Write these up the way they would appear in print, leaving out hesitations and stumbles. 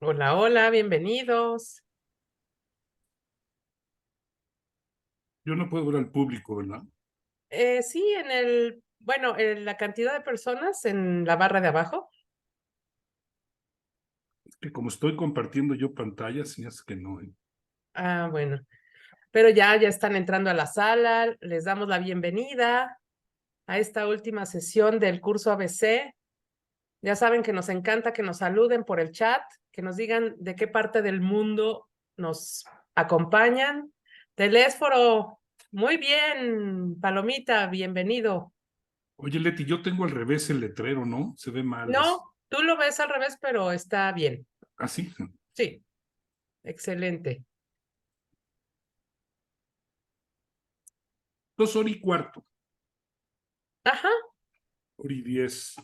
Hola, hola, bienvenidos. Yo no puedo ver al público, ¿verdad? Sí, en la cantidad de personas en la barra de abajo. Es que como estoy compartiendo yo pantalla, sí es que no. Ah, bueno, pero ya están entrando a la sala. Les damos la bienvenida a esta última sesión del curso ABC. Ya saben que nos encanta que nos saluden por el chat, que nos digan de qué parte del mundo nos acompañan. Telésforo, muy bien. Palomita, bienvenido. Oye, Leti, yo tengo al revés el letrero, ¿no? Se ve mal. No, tú lo ves al revés, pero está bien. Así. Sí, excelente. 2 horas y cuarto. Ajá, 1 hora y 10.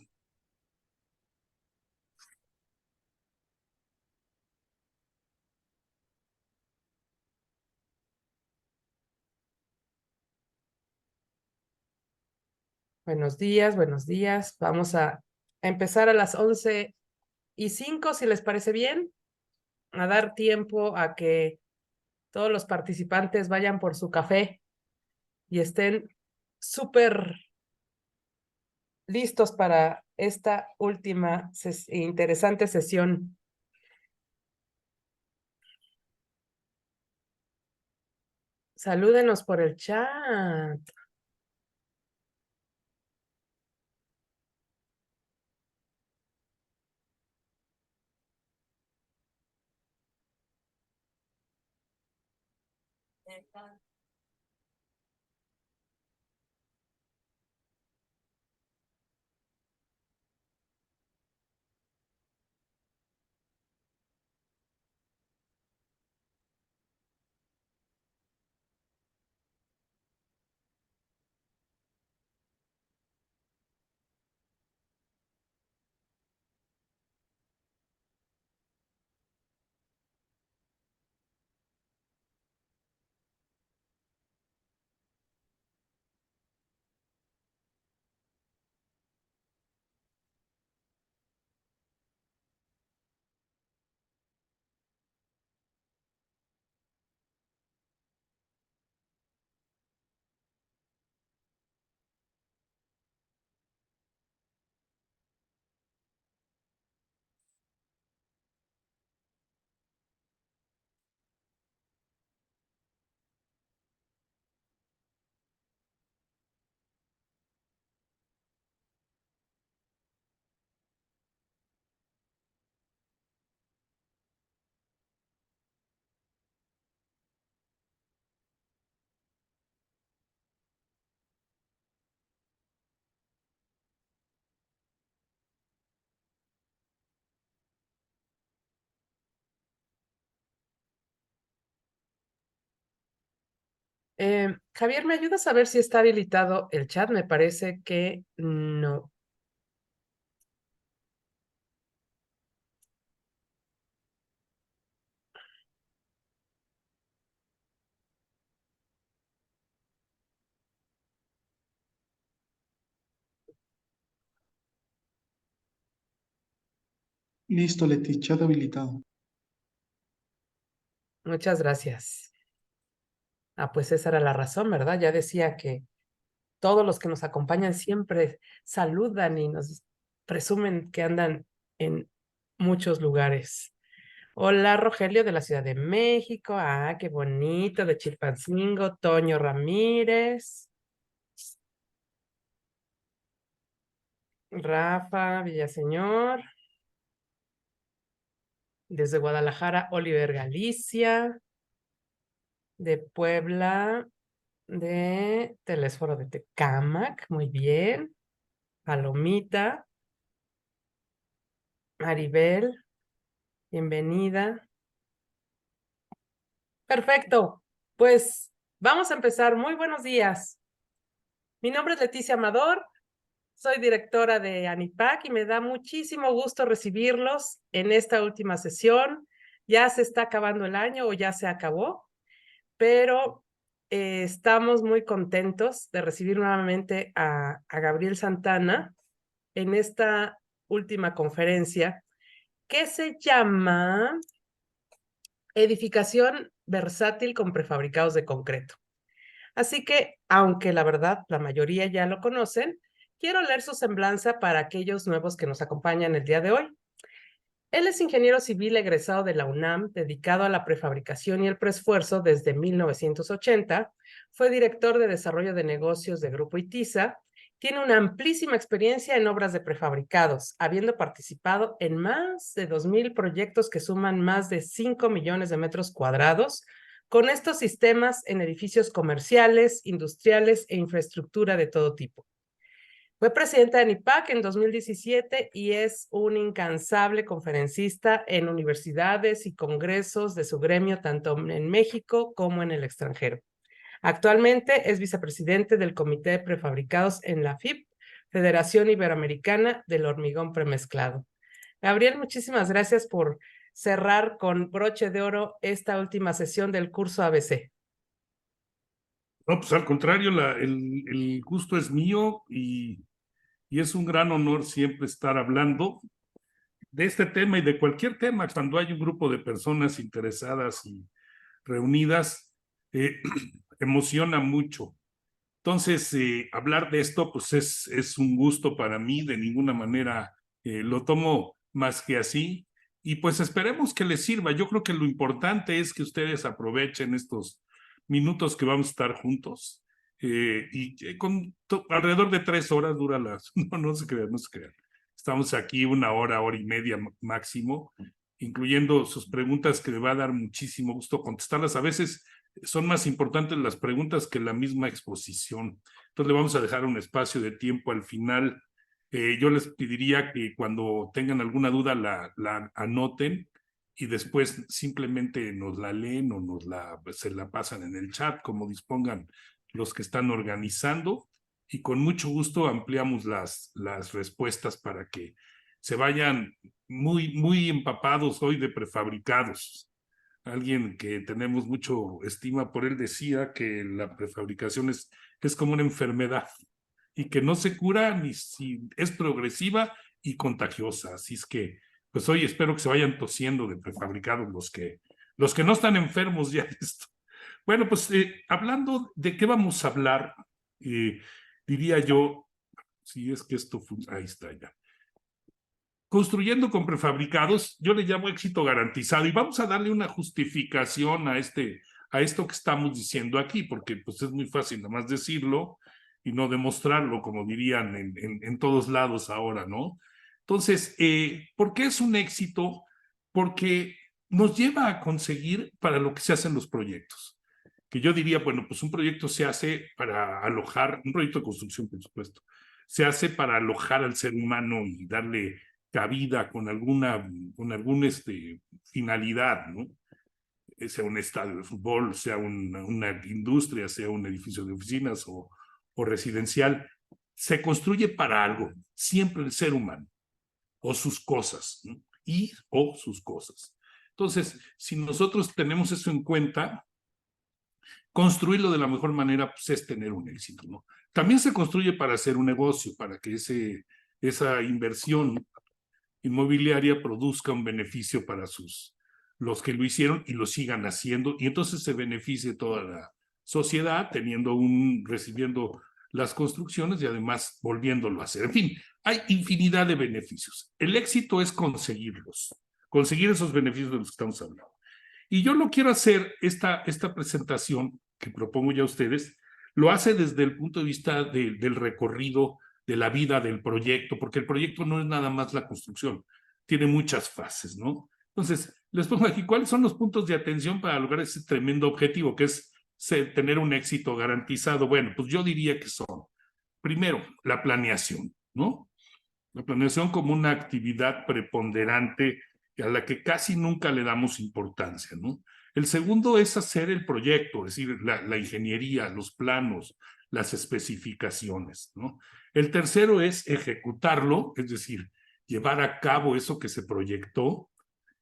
buenos días, buenos días. Vamos a empezar a las 11:05, si les parece bien, a dar tiempo a que todos los participantes vayan por su café y estén súper listos para esta última interesante sesión. Salúdenos por el chat. Javier, ¿me ayudas a ver si está habilitado el chat? Me parece que no. Listo, Leti, chat habilitado. Muchas gracias. Ah, pues esa era la razón, ¿verdad? Ya decía que todos los que nos acompañan siempre saludan y nos presumen que andan en muchos lugares. Hola, Rogelio de la Ciudad de México. Ah, qué bonito, de Chilpancingo. Toño Ramírez. Rafa Villaseñor. Desde Guadalajara, Oliver Galicia. De Puebla, de Telésforo de Tecámac. Muy bien. Palomita. Maribel, bienvenida. Perfecto. Pues vamos a empezar. Muy buenos días. Mi nombre es Leticia Amador, soy directora de ANIPAC y me da muchísimo gusto recibirlos en esta última sesión. Ya se está acabando el año o ya se acabó, pero estamos muy contentos de recibir nuevamente a Gabriel Santana en esta última conferencia que se llama Edificación versátil con prefabricados de concreto. Así que, aunque la verdad la mayoría ya lo conocen, quiero leer su semblanza para aquellos nuevos que nos acompañan el día de hoy. Él es ingeniero civil egresado de la UNAM, dedicado a la prefabricación y el preesfuerzo desde 1980. Fue director de desarrollo de negocios de Grupo ITISA. Tiene una amplísima experiencia en obras de prefabricados, habiendo participado en más de 2,000 proyectos que suman más de 5 millones de metros cuadrados, con estos sistemas en edificios comerciales, industriales e infraestructura de todo tipo. Fue presidenta de ANIPAC en 2017 y es un incansable conferencista en universidades y congresos de su gremio, tanto en México como en el extranjero. Actualmente es vicepresidente del Comité de Prefabricados en la FIP, Federación Iberoamericana del Hormigón Premezclado. Gabriel, muchísimas gracias por cerrar con broche de oro esta última sesión del curso ABC. No, pues al contrario, el gusto es mío y es un gran honor siempre estar hablando de este tema y de cualquier tema cuando hay un grupo de personas interesadas y reunidas, emociona mucho. Entonces, hablar de esto, pues es un gusto para mí, de ninguna manera lo tomo más que así, y pues esperemos que les sirva. Yo creo que lo importante es que ustedes aprovechen estos minutos que vamos a estar juntos, con alrededor de 3 horas dura las, no se crean, no se crean. Estamos aquí 1 hora, hora y media máximo, incluyendo sus preguntas que me va a dar muchísimo gusto contestarlas. A veces son más importantes las preguntas que la misma exposición. Entonces le vamos a dejar un espacio de tiempo al final. Yo les pediría que cuando tengan alguna duda la anoten y después simplemente nos la leen o se la pasan en el chat, como dispongan los que están organizando, y con mucho gusto ampliamos las respuestas para que se vayan muy empapados hoy de prefabricados. Alguien que tenemos mucho estima por él decía que la prefabricación es como una enfermedad y que no se cura ni si es progresiva y contagiosa. Así es que, pues hoy espero que se vayan tosiendo de prefabricados los que no están enfermos ya de esto. Bueno, pues hablando de qué vamos a hablar, diría yo, si es que esto ahí está ya. Construyendo con prefabricados, yo le llamo éxito garantizado, y vamos a darle una justificación a esto que estamos diciendo aquí, porque pues es muy fácil nada más decirlo y no demostrarlo, como dirían en todos lados ahora, ¿no? Entonces, ¿por qué es un éxito? Porque nos lleva a conseguir para lo que se hacen los proyectos. Que yo diría, bueno, pues un proyecto se hace para alojar, un proyecto de construcción, por supuesto, se hace para alojar al ser humano y darle cabida con alguna finalidad, ¿no? Sea un estadio de fútbol, sea una industria, sea un edificio de oficinas o residencial, se construye para algo, siempre el ser humano, o sus cosas, ¿no? O sus cosas. Entonces, si nosotros tenemos eso en cuenta, construirlo de la mejor manera pues, es tener un éxito, ¿no? También se construye para hacer un negocio, para que esa inversión inmobiliaria produzca un beneficio para los que lo hicieron y lo sigan haciendo, y entonces se beneficie toda la sociedad recibiendo las construcciones y además volviéndolo a hacer. En fin, hay infinidad de beneficios. El éxito es conseguir esos beneficios de los que estamos hablando. Y yo lo quiero hacer, esta presentación que propongo ya a ustedes, lo hace desde el punto de vista del recorrido de la vida del proyecto, porque el proyecto no es nada más la construcción, tiene muchas fases, ¿no? Entonces, les pongo aquí cuáles son los puntos de atención para lograr ese tremendo objetivo, que es tener un éxito garantizado. Bueno, pues yo diría que son, primero, la planeación, ¿no? La planeación como una actividad preponderante a la que casi nunca le damos importancia, ¿no? El segundo es hacer el proyecto, es decir, la ingeniería, los planos, las especificaciones, ¿no? El tercero es ejecutarlo, es decir, llevar a cabo eso que se proyectó.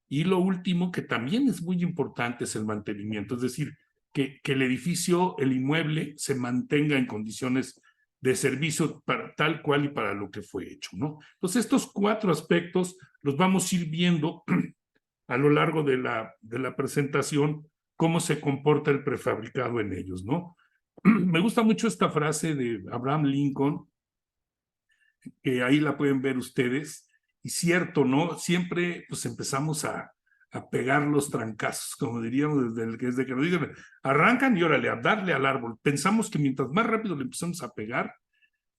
Y lo último, que también es muy importante, es el mantenimiento, es decir, que el edificio, el inmueble, se mantenga en condiciones de servicio para tal cual y para lo que fue hecho, ¿no? Entonces, estos 4 aspectos los vamos a ir viendo a lo largo de la presentación, cómo se comporta el prefabricado en ellos, ¿no? Me gusta mucho esta frase de Abraham Lincoln, que ahí la pueden ver ustedes, y cierto, ¿no? Siempre pues empezamos a pegar los trancazos, como diríamos desde que nos dicen, arrancan y órale, a darle al árbol. Pensamos que mientras más rápido le empezamos a pegar,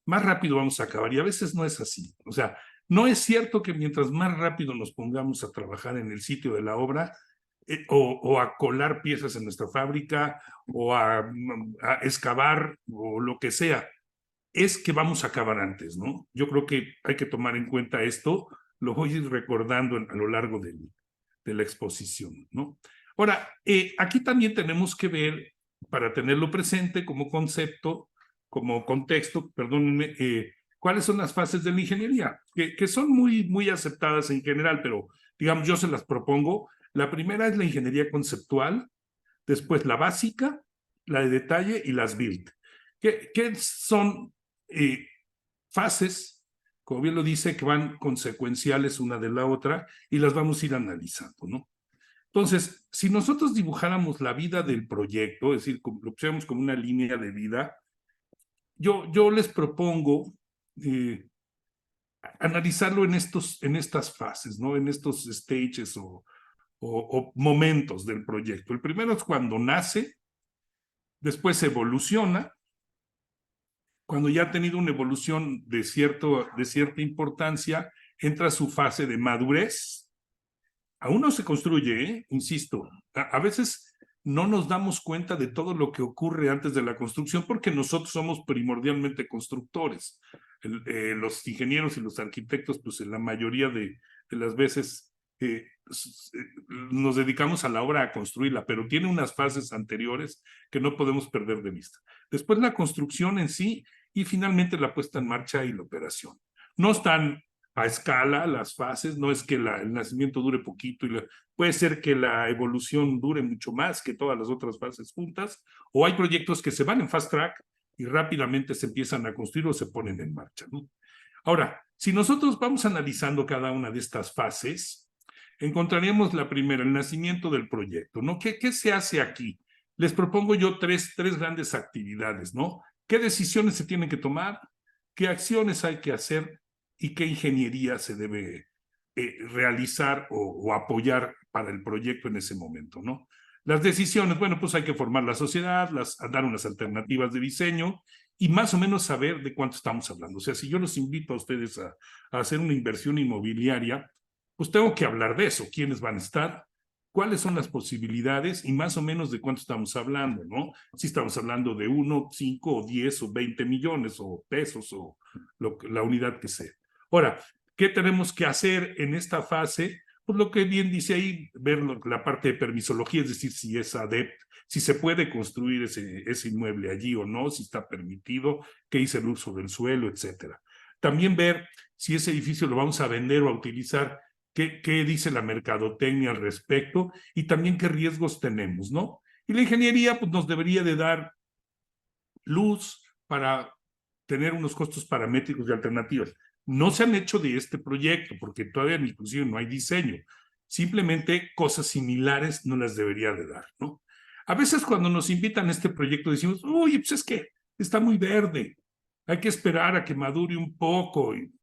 más rápido vamos a acabar, y a veces no es así. O sea, no es cierto que mientras más rápido nos pongamos a trabajar en el sitio de la obra, o a colar piezas en nuestra fábrica, o a excavar, o lo que sea, es que vamos a acabar antes, ¿no? Yo creo que hay que tomar en cuenta esto, lo voy a ir recordando a lo largo de la exposición, ¿no? Ahora, aquí también tenemos que ver, para tenerlo presente como concepto, como contexto, perdónenme, cuáles son las fases de la ingeniería, que son muy aceptadas en general, pero digamos, yo se las propongo. La primera es la ingeniería conceptual, después la básica, la de detalle y las build. ¿Qué son fases, como bien lo dice, que van consecuenciales una de la otra y las vamos a ir analizando, ¿no? Entonces, si nosotros dibujáramos la vida del proyecto, es decir, lo pusiéramos como una línea de vida, yo les propongo analizarlo en estas fases, ¿no? En estos stages o momentos del proyecto. El primero es cuando nace, después evoluciona, cuando ya ha tenido una evolución de cierta importancia, entra a su fase de madurez. Aún no se construye, insisto, a veces no nos damos cuenta de todo lo que ocurre antes de la construcción porque nosotros somos primordialmente constructores. Los ingenieros y los arquitectos, pues en la mayoría de las veces nos dedicamos a la obra a construirla, pero tiene unas fases anteriores que no podemos perder de vista. Después la construcción en sí y finalmente la puesta en marcha y la operación. No están a escala las fases, no es que el nacimiento dure poquito, puede ser que la evolución dure mucho más que todas las otras fases juntas, o hay proyectos que se van en fast track y rápidamente se empiezan a construir o se ponen en marcha, ¿no? Ahora, si nosotros vamos analizando cada una de estas fases, encontraríamos la primera, el nacimiento del proyecto, ¿no? ¿Qué se hace aquí? Les propongo yo tres grandes actividades, ¿no? ¿Qué decisiones se tienen que tomar? ¿Qué acciones hay que hacer? ¿Y qué ingeniería se debe realizar o apoyar para el proyecto en ese momento, ¿no? Las decisiones, bueno, pues hay que formar la sociedad, dar unas alternativas de diseño y más o menos saber de cuánto estamos hablando. O sea, si yo los invito a ustedes a hacer una inversión inmobiliaria, pues tengo que hablar de eso, quiénes van a estar, cuáles son las posibilidades y más o menos de cuánto estamos hablando, ¿no? Si estamos hablando de 1, 5 o 10 o 20 millones o pesos o la unidad que sea. Ahora, ¿qué tenemos que hacer en esta fase? Pues lo que bien dice ahí, ver la parte de permisología, es decir, si es adepto, si se puede construir ese inmueble allí o no, si está permitido, qué dice el uso del suelo, etcétera. También ver si ese edificio lo vamos a vender o a utilizar, qué dice la mercadotecnia al respecto y también qué riesgos tenemos, ¿no? Y la ingeniería pues, nos debería de dar luz para tener unos costos paramétricos y alternativas. No se han hecho de este proyecto porque todavía inclusive no hay diseño. Simplemente cosas similares no las debería de dar, ¿no? A veces cuando nos invitan a este proyecto decimos, uy, pues es que está muy verde, hay que esperar a que madure un poco. Y,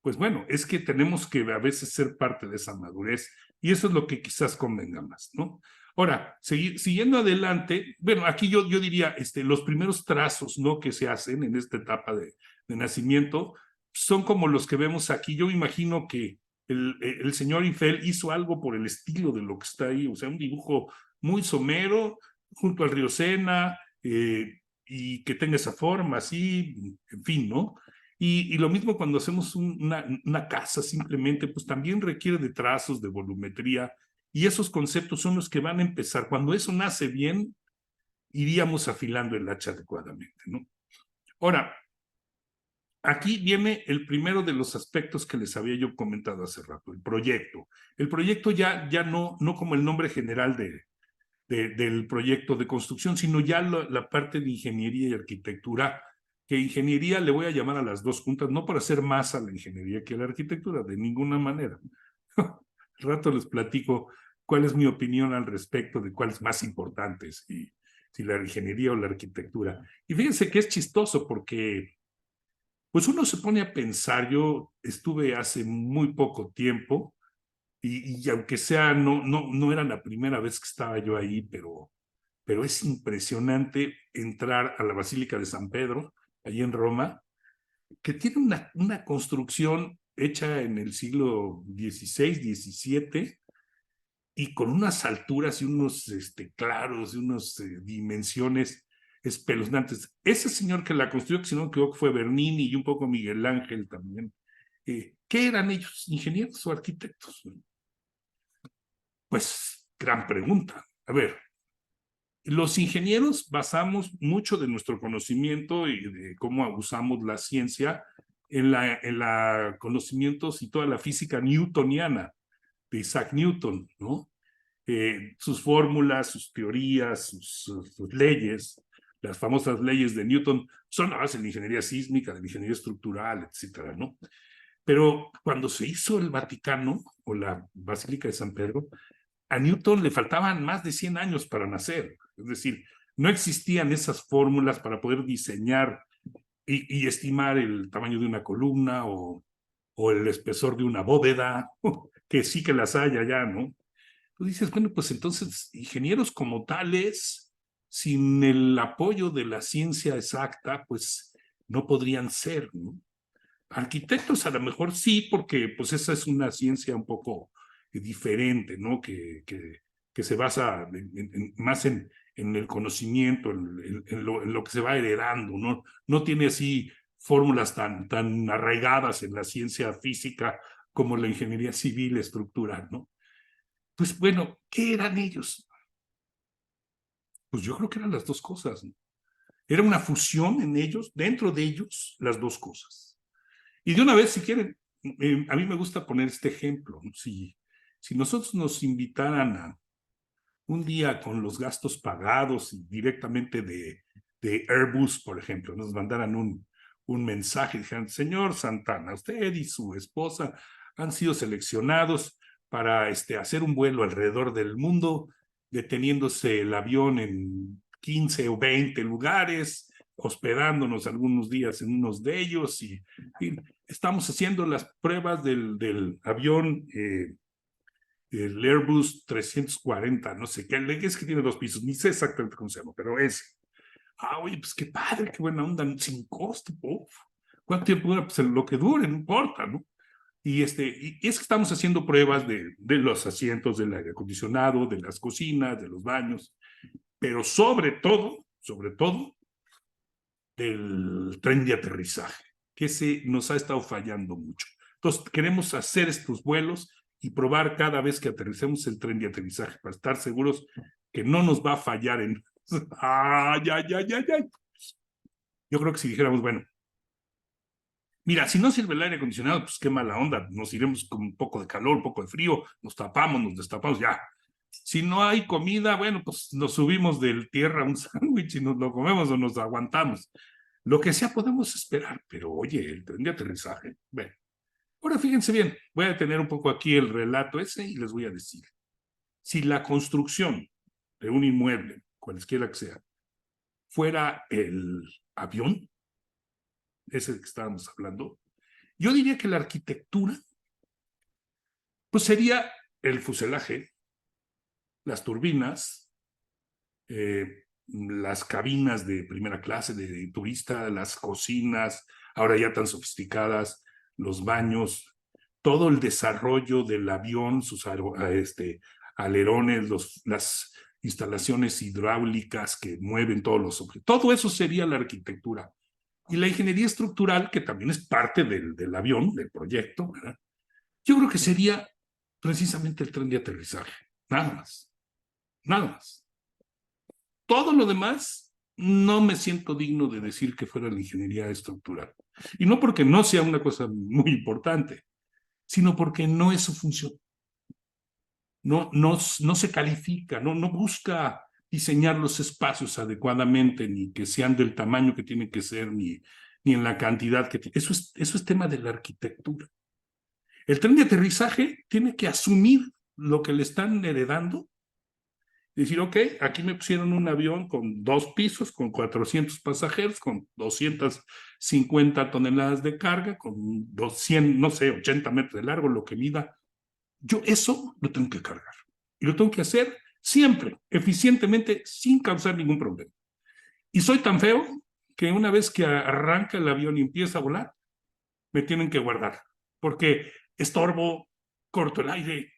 pues bueno, es que tenemos que a veces ser parte de esa madurez y eso es lo que quizás convenga más, ¿no? Ahora, siguiendo adelante, bueno, aquí yo diría, los primeros trazos, ¿no? Que se hacen en esta etapa de nacimiento son como los que vemos aquí. Yo imagino que el señor Eiffel hizo algo por el estilo de lo que está ahí, o sea, un dibujo muy somero junto al río Sena y que tenga esa forma así, en fin, ¿no? Y lo mismo cuando hacemos una casa simplemente, pues también requiere de trazos, de volumetría, y esos conceptos son los que van a empezar. Cuando eso nace bien, iríamos afilando el hacha adecuadamente, ¿no? Ahora, aquí viene el primero de los aspectos que les había yo comentado hace rato, el proyecto. El proyecto ya no como el nombre general del proyecto de construcción, sino ya la parte de ingeniería y arquitectura que ingeniería le voy a llamar a las dos juntas, no para hacer más a la ingeniería que a la arquitectura, de ninguna manera. Al rato les platico cuál es mi opinión al respecto de cuál es más importante, si la ingeniería o la arquitectura. Y fíjense que es chistoso porque pues uno se pone a pensar. Yo estuve hace muy poco tiempo y aunque sea, no era la primera vez que estaba yo ahí, pero es impresionante entrar a la Basílica de San Pedro, allí en Roma, que tiene una construcción hecha en el siglo XVI, XVII, y con unas alturas y unos claros y unas dimensiones espeluznantes. Ese señor que la construyó, que si no me equivoco fue Bernini y un poco Miguel Ángel también, ¿qué eran ellos? ¿Ingenieros o arquitectos? Pues, gran pregunta. A ver, los ingenieros basamos mucho de nuestro conocimiento y de cómo usamos la ciencia en la conocimientos y toda la física newtoniana de Isaac Newton, ¿no? Sus fórmulas, sus teorías, sus leyes, las famosas leyes de Newton, son la base de la ingeniería sísmica, de la ingeniería estructural, etcétera, ¿no? Pero cuando se hizo el Vaticano o la Basílica de San Pedro, a Newton le faltaban más de 100 años para nacer. Es decir, no existían esas fórmulas para poder diseñar y estimar el tamaño de una columna o el espesor de una bóveda, que sí que las hay allá, ¿no? Tú dices, bueno, pues entonces ingenieros como tales, sin el apoyo de la ciencia exacta, pues no podrían ser, ¿no? Arquitectos a lo mejor sí, porque pues esa es una ciencia un poco diferente, ¿no? Que se basa más en el conocimiento, en lo que se va heredando, ¿no? No tiene así fórmulas tan arraigadas en la ciencia física como la ingeniería civil estructural, ¿no? Pues bueno, ¿qué eran ellos? Pues yo creo que eran las dos cosas, ¿no? Era una fusión en ellos, dentro de ellos, las dos cosas. Y de una vez, si quieren, a mí me gusta poner este ejemplo, ¿no? Si nosotros nos invitaran a un día con los gastos pagados y directamente de Airbus, por ejemplo, nos mandaran un mensaje y dijeran, señor Santana, usted y su esposa han sido seleccionados para hacer un vuelo alrededor del mundo, deteniéndose el avión en 15 o 20 lugares, hospedándonos algunos días en unos de ellos y estamos haciendo las pruebas del avión, el Airbus 340, no sé qué, es que tiene 2 pisos, ni sé exactamente cómo se llama, pero es. Oye, pues qué padre, qué buena onda, sin costo, uf. ¿Cuánto tiempo dura? Pues lo que dure, no importa, ¿no? Y es que estamos haciendo pruebas de los asientos, del aire acondicionado, de las cocinas, de los baños, pero sobre todo, del tren de aterrizaje, que se nos ha estado fallando mucho. Entonces, queremos hacer estos vuelos y probar cada vez que aterricemos el tren de aterrizaje para estar seguros que no nos va a fallar en... ¡Ay! Yo creo que si dijéramos, bueno, mira, si no sirve el aire acondicionado, pues qué mala onda, nos iremos con un poco de calor, un poco de frío, nos tapamos, nos destapamos, ya. Si no hay comida, bueno, pues nos subimos del tierra a un sándwich y nos lo comemos o nos aguantamos. Lo que sea podemos esperar, pero oye, el tren de aterrizaje, bueno. Ahora fíjense bien, voy a detener un poco aquí el relato ese y les voy a decir. Si la construcción de un inmueble, cualesquiera que sea, fuera el avión, ese del que estábamos hablando, yo diría que la arquitectura, pues sería el fuselaje, las turbinas, las cabinas de primera clase de turista, las cocinas, ahora ya tan sofisticadas, los baños, todo el desarrollo del avión, sus alerones, las instalaciones hidráulicas que mueven todos los objetos. Todo eso sería la arquitectura. Y la ingeniería estructural, que también es parte del avión, del proyecto, ¿verdad? Yo creo que sería precisamente el tren de aterrizaje. Nada más. Nada más. Todo lo demás, no me siento digno de decir que fuera la ingeniería estructural. Y no porque no sea una cosa muy importante, sino porque no es su función. No se califica, no busca diseñar los espacios adecuadamente, ni que sean del tamaño que tienen que ser, ni en la cantidad que tiene. Eso es tema de la arquitectura. El tren de aterrizaje tiene que asumir lo que le están heredando, decir, ok, aquí me pusieron un avión con 2 pisos, con 400 pasajeros, con 250 toneladas de carga, con 200, no sé, 80 metros de largo, lo que mida. Yo eso lo tengo que cargar. Y lo tengo que hacer siempre, eficientemente, sin causar ningún problema. Y soy tan feo que una vez que arranca el avión y empieza a volar, me tienen que guardar, porque estorbo, corto el aire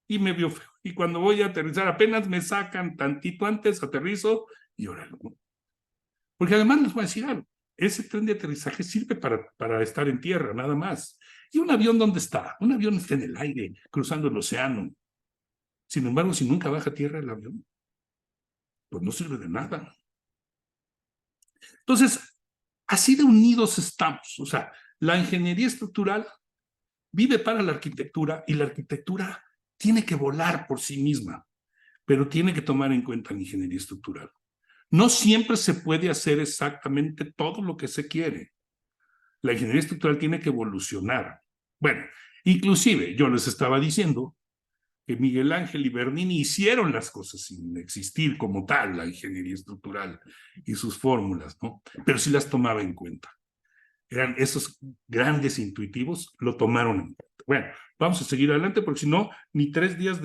y me veo feo. Y cuando voy a aterrizar, apenas me sacan tantito antes, aterrizo y órale. Porque además les voy a decir algo, ese tren de aterrizaje sirve para estar en tierra, nada más. ¿Y un avión dónde está? Un avión está en el aire, cruzando el océano. Sin embargo, si nunca baja a tierra el avión, pues no sirve de nada. Entonces, así de unidos estamos. O sea, la ingeniería estructural vive para la arquitectura y la arquitectura tiene que volar por sí misma, pero tiene que tomar en cuenta la ingeniería estructural. No siempre se puede hacer exactamente todo lo que se quiere. La ingeniería estructural tiene que evolucionar. Bueno, inclusive yo les estaba diciendo que Miguel Ángel y Bernini hicieron las cosas sin existir como tal, la ingeniería estructural y sus fórmulas, ¿no? Pero sí las tomaba en cuenta. Eran esos grandes intuitivos, lo tomaron en cuenta. Bueno, vamos a seguir adelante porque si no, ni 3 días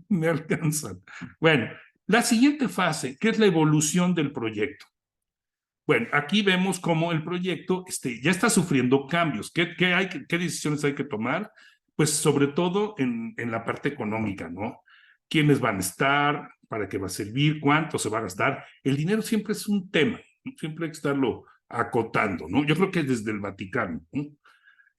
me alcanzan. Bueno, la siguiente fase, que es la evolución del proyecto. Bueno, aquí vemos cómo el proyecto ya está sufriendo cambios. ¿Qué decisiones hay que tomar? Pues sobre todo en la parte económica, ¿no? ¿Quiénes van a estar? ¿Para qué va a servir? ¿Cuánto se va a gastar? El dinero siempre es un tema, ¿no? Siempre hay que estarlo acotando, ¿no? Yo creo que desde el Vaticano, ¿no?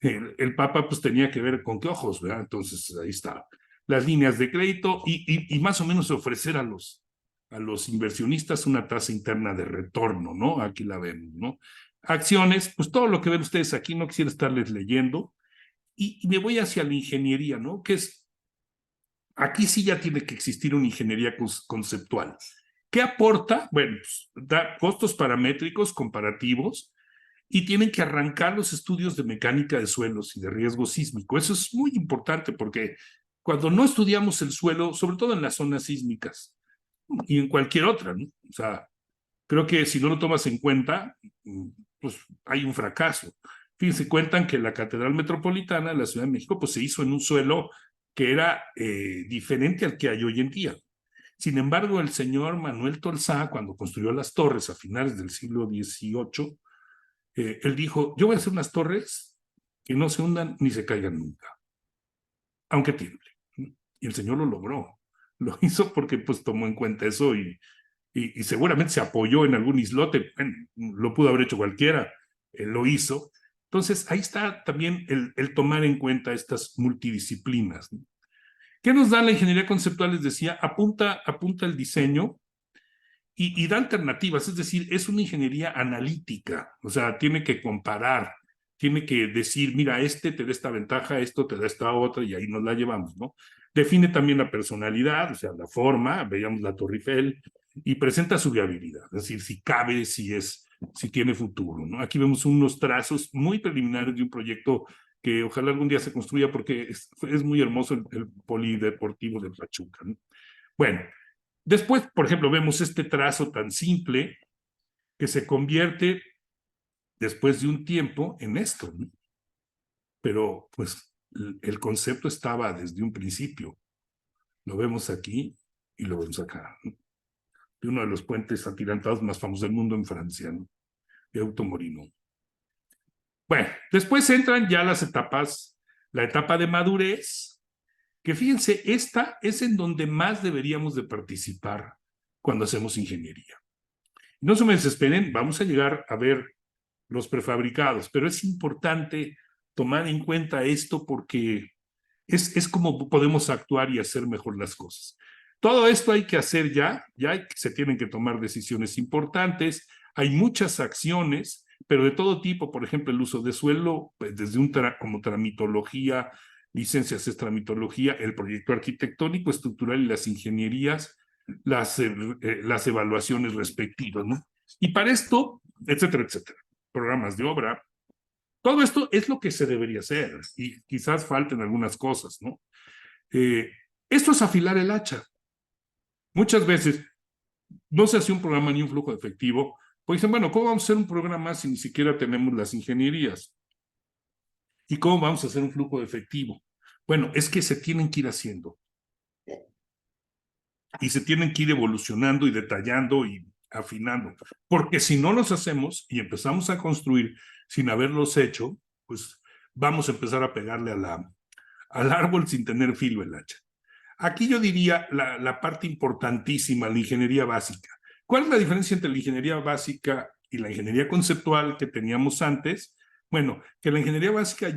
El Papa pues tenía que ver con qué ojos, ¿verdad? Entonces ahí está. Las líneas de crédito y más o menos ofrecer a los inversionistas una tasa interna de retorno, ¿no? Aquí la vemos, ¿no? Acciones, pues todo lo que ven ustedes aquí, no quisiera estarles leyendo, y me voy hacia la ingeniería, ¿no? Que aquí sí ya tiene que existir una ingeniería conceptual. ¿Qué aporta? Bueno, pues, da costos paramétricos comparativos y tienen que arrancar los estudios de mecánica de suelos y de riesgo sísmico. Eso es muy importante porque cuando no estudiamos el suelo, sobre todo en las zonas sísmicas, y en cualquier otra, ¿no? O sea, creo que si no lo tomas en cuenta, pues hay un fracaso. Fíjense, cuentan que la Catedral Metropolitana de la Ciudad de México pues se hizo en un suelo que era diferente al que hay hoy en día. Sin embargo, el señor Manuel Tolsá, cuando construyó las torres a finales del siglo XVIII, él dijo, yo voy a hacer unas torres que no se hundan ni se caigan nunca, aunque tiemble. Y el señor lo logró. Lo hizo porque pues tomó en cuenta eso y seguramente se apoyó en algún islote. Bueno, lo pudo haber hecho cualquiera, él lo hizo. Entonces, ahí está también el tomar en cuenta estas multidisciplinas, ¿no? ¿Qué nos da la ingeniería conceptual? Les decía, apunta el diseño y da alternativas, es decir, es una ingeniería analítica, o sea, tiene que comparar, tiene que decir, mira, te da esta ventaja, esto te da esta otra, y ahí nos la llevamos, ¿no? Define también la personalidad, o sea, la forma, veíamos la Torre Eiffel, y presenta su viabilidad, es decir, si cabe, si tiene futuro, ¿no? Aquí vemos unos trazos muy preliminares de un proyecto que ojalá algún día se construya porque es muy hermoso el polideportivo de Pachuca, ¿no? Bueno, después, por ejemplo, vemos este trazo tan simple que se convierte después de un tiempo en esto, ¿no? Pero pues el concepto estaba desde un principio. Lo vemos aquí y lo vemos acá, ¿no? De uno de los puentes atirantados más famosos del mundo en Francia, ¿no? De Automorino. Bueno, después entran ya las etapas, la etapa de madurez, que fíjense, esta es en donde más deberíamos de participar cuando hacemos ingeniería. No se me desesperen, vamos a llegar a ver los prefabricados, pero es importante tomar en cuenta esto porque es como podemos actuar y hacer mejor las cosas. Todo esto hay que hacer ya se tienen que tomar decisiones importantes, hay muchas acciones, pero de todo tipo, por ejemplo, el uso de suelo, pues desde como tramitología, licencias es tramitología, el proyecto arquitectónico, estructural y las ingenierías, las evaluaciones respectivas, ¿no? Y para esto, etcétera, etcétera, programas de obra, todo esto es lo que se debería hacer y quizás falten algunas cosas, ¿no? Esto es afilar el hacha. Muchas veces no se hace un programa ni un flujo de efectivo, pues dicen, bueno, ¿cómo vamos a hacer un programa si ni siquiera tenemos las ingenierías? ¿Y cómo vamos a hacer un flujo de efectivo? Bueno, es que se tienen que ir haciendo. Y se tienen que ir evolucionando y detallando y afinando. Porque si no los hacemos y empezamos a construir sin haberlos hecho, pues vamos a empezar a pegarle al árbol sin tener filo el hacha. Aquí yo diría la parte importantísima, la ingeniería básica. ¿Cuál es la diferencia entre la ingeniería básica y la ingeniería conceptual que teníamos antes? Bueno, que la ingeniería básica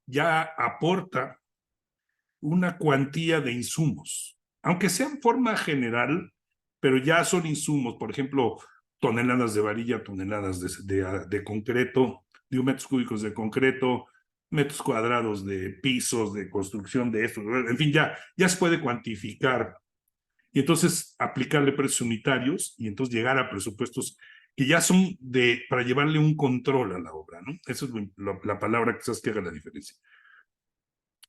ya aporta una cuantía de insumos, aunque sea en forma general, pero ya son insumos, por ejemplo, toneladas de varilla, toneladas de concreto, de metros cúbicos de concreto, metros cuadrados de pisos, de construcción de esto, en fin, ya se puede cuantificar y entonces aplicarle precios unitarios y entonces llegar a presupuestos que ya son para llevarle un control a la obra, ¿no? Esa es la palabra quizás que haga la diferencia.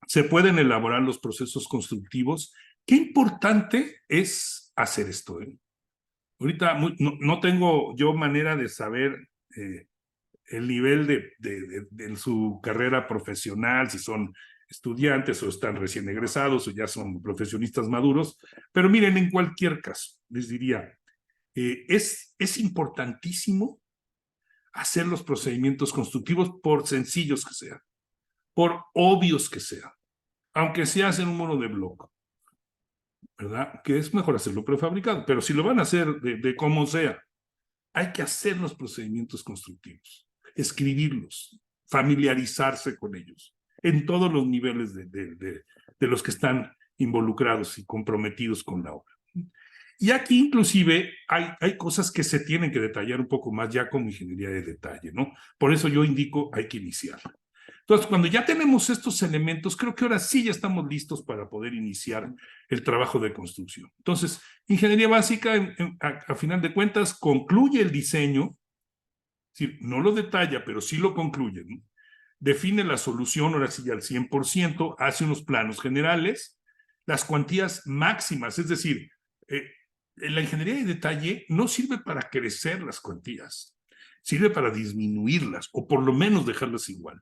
Se pueden elaborar los procesos constructivos. Qué importante es hacer esto, ¿eh? Ahorita no tengo yo manera de saber el nivel de su carrera profesional, si son estudiantes o están recién egresados o ya son profesionistas maduros, pero miren, en cualquier caso, les diría, es importantísimo hacer los procedimientos constructivos por sencillos que sean, por obvios que sean, aunque se hacen un muro de bloque, ¿verdad? Que es mejor hacerlo prefabricado, pero si lo van a hacer de como sea, hay que hacer los procedimientos constructivos, escribirlos, familiarizarse con ellos, en todos los niveles de los que están involucrados y comprometidos con la obra. Y aquí inclusive hay cosas que se tienen que detallar un poco más ya como ingeniería de detalle, ¿no? Por eso yo indico, hay que iniciar. Entonces, cuando ya tenemos estos elementos, creo que ahora sí ya estamos listos para poder iniciar el trabajo de construcción. Entonces, ingeniería básica, a final de cuentas, concluye el diseño, es decir, no lo detalla, pero sí lo concluye, ¿no? Define la solución, ahora sí al 100%, hace unos planos generales, las cuantías máximas, es decir, la ingeniería de detalle no sirve para crecer las cuantías, sirve para disminuirlas o por lo menos dejarlas igual.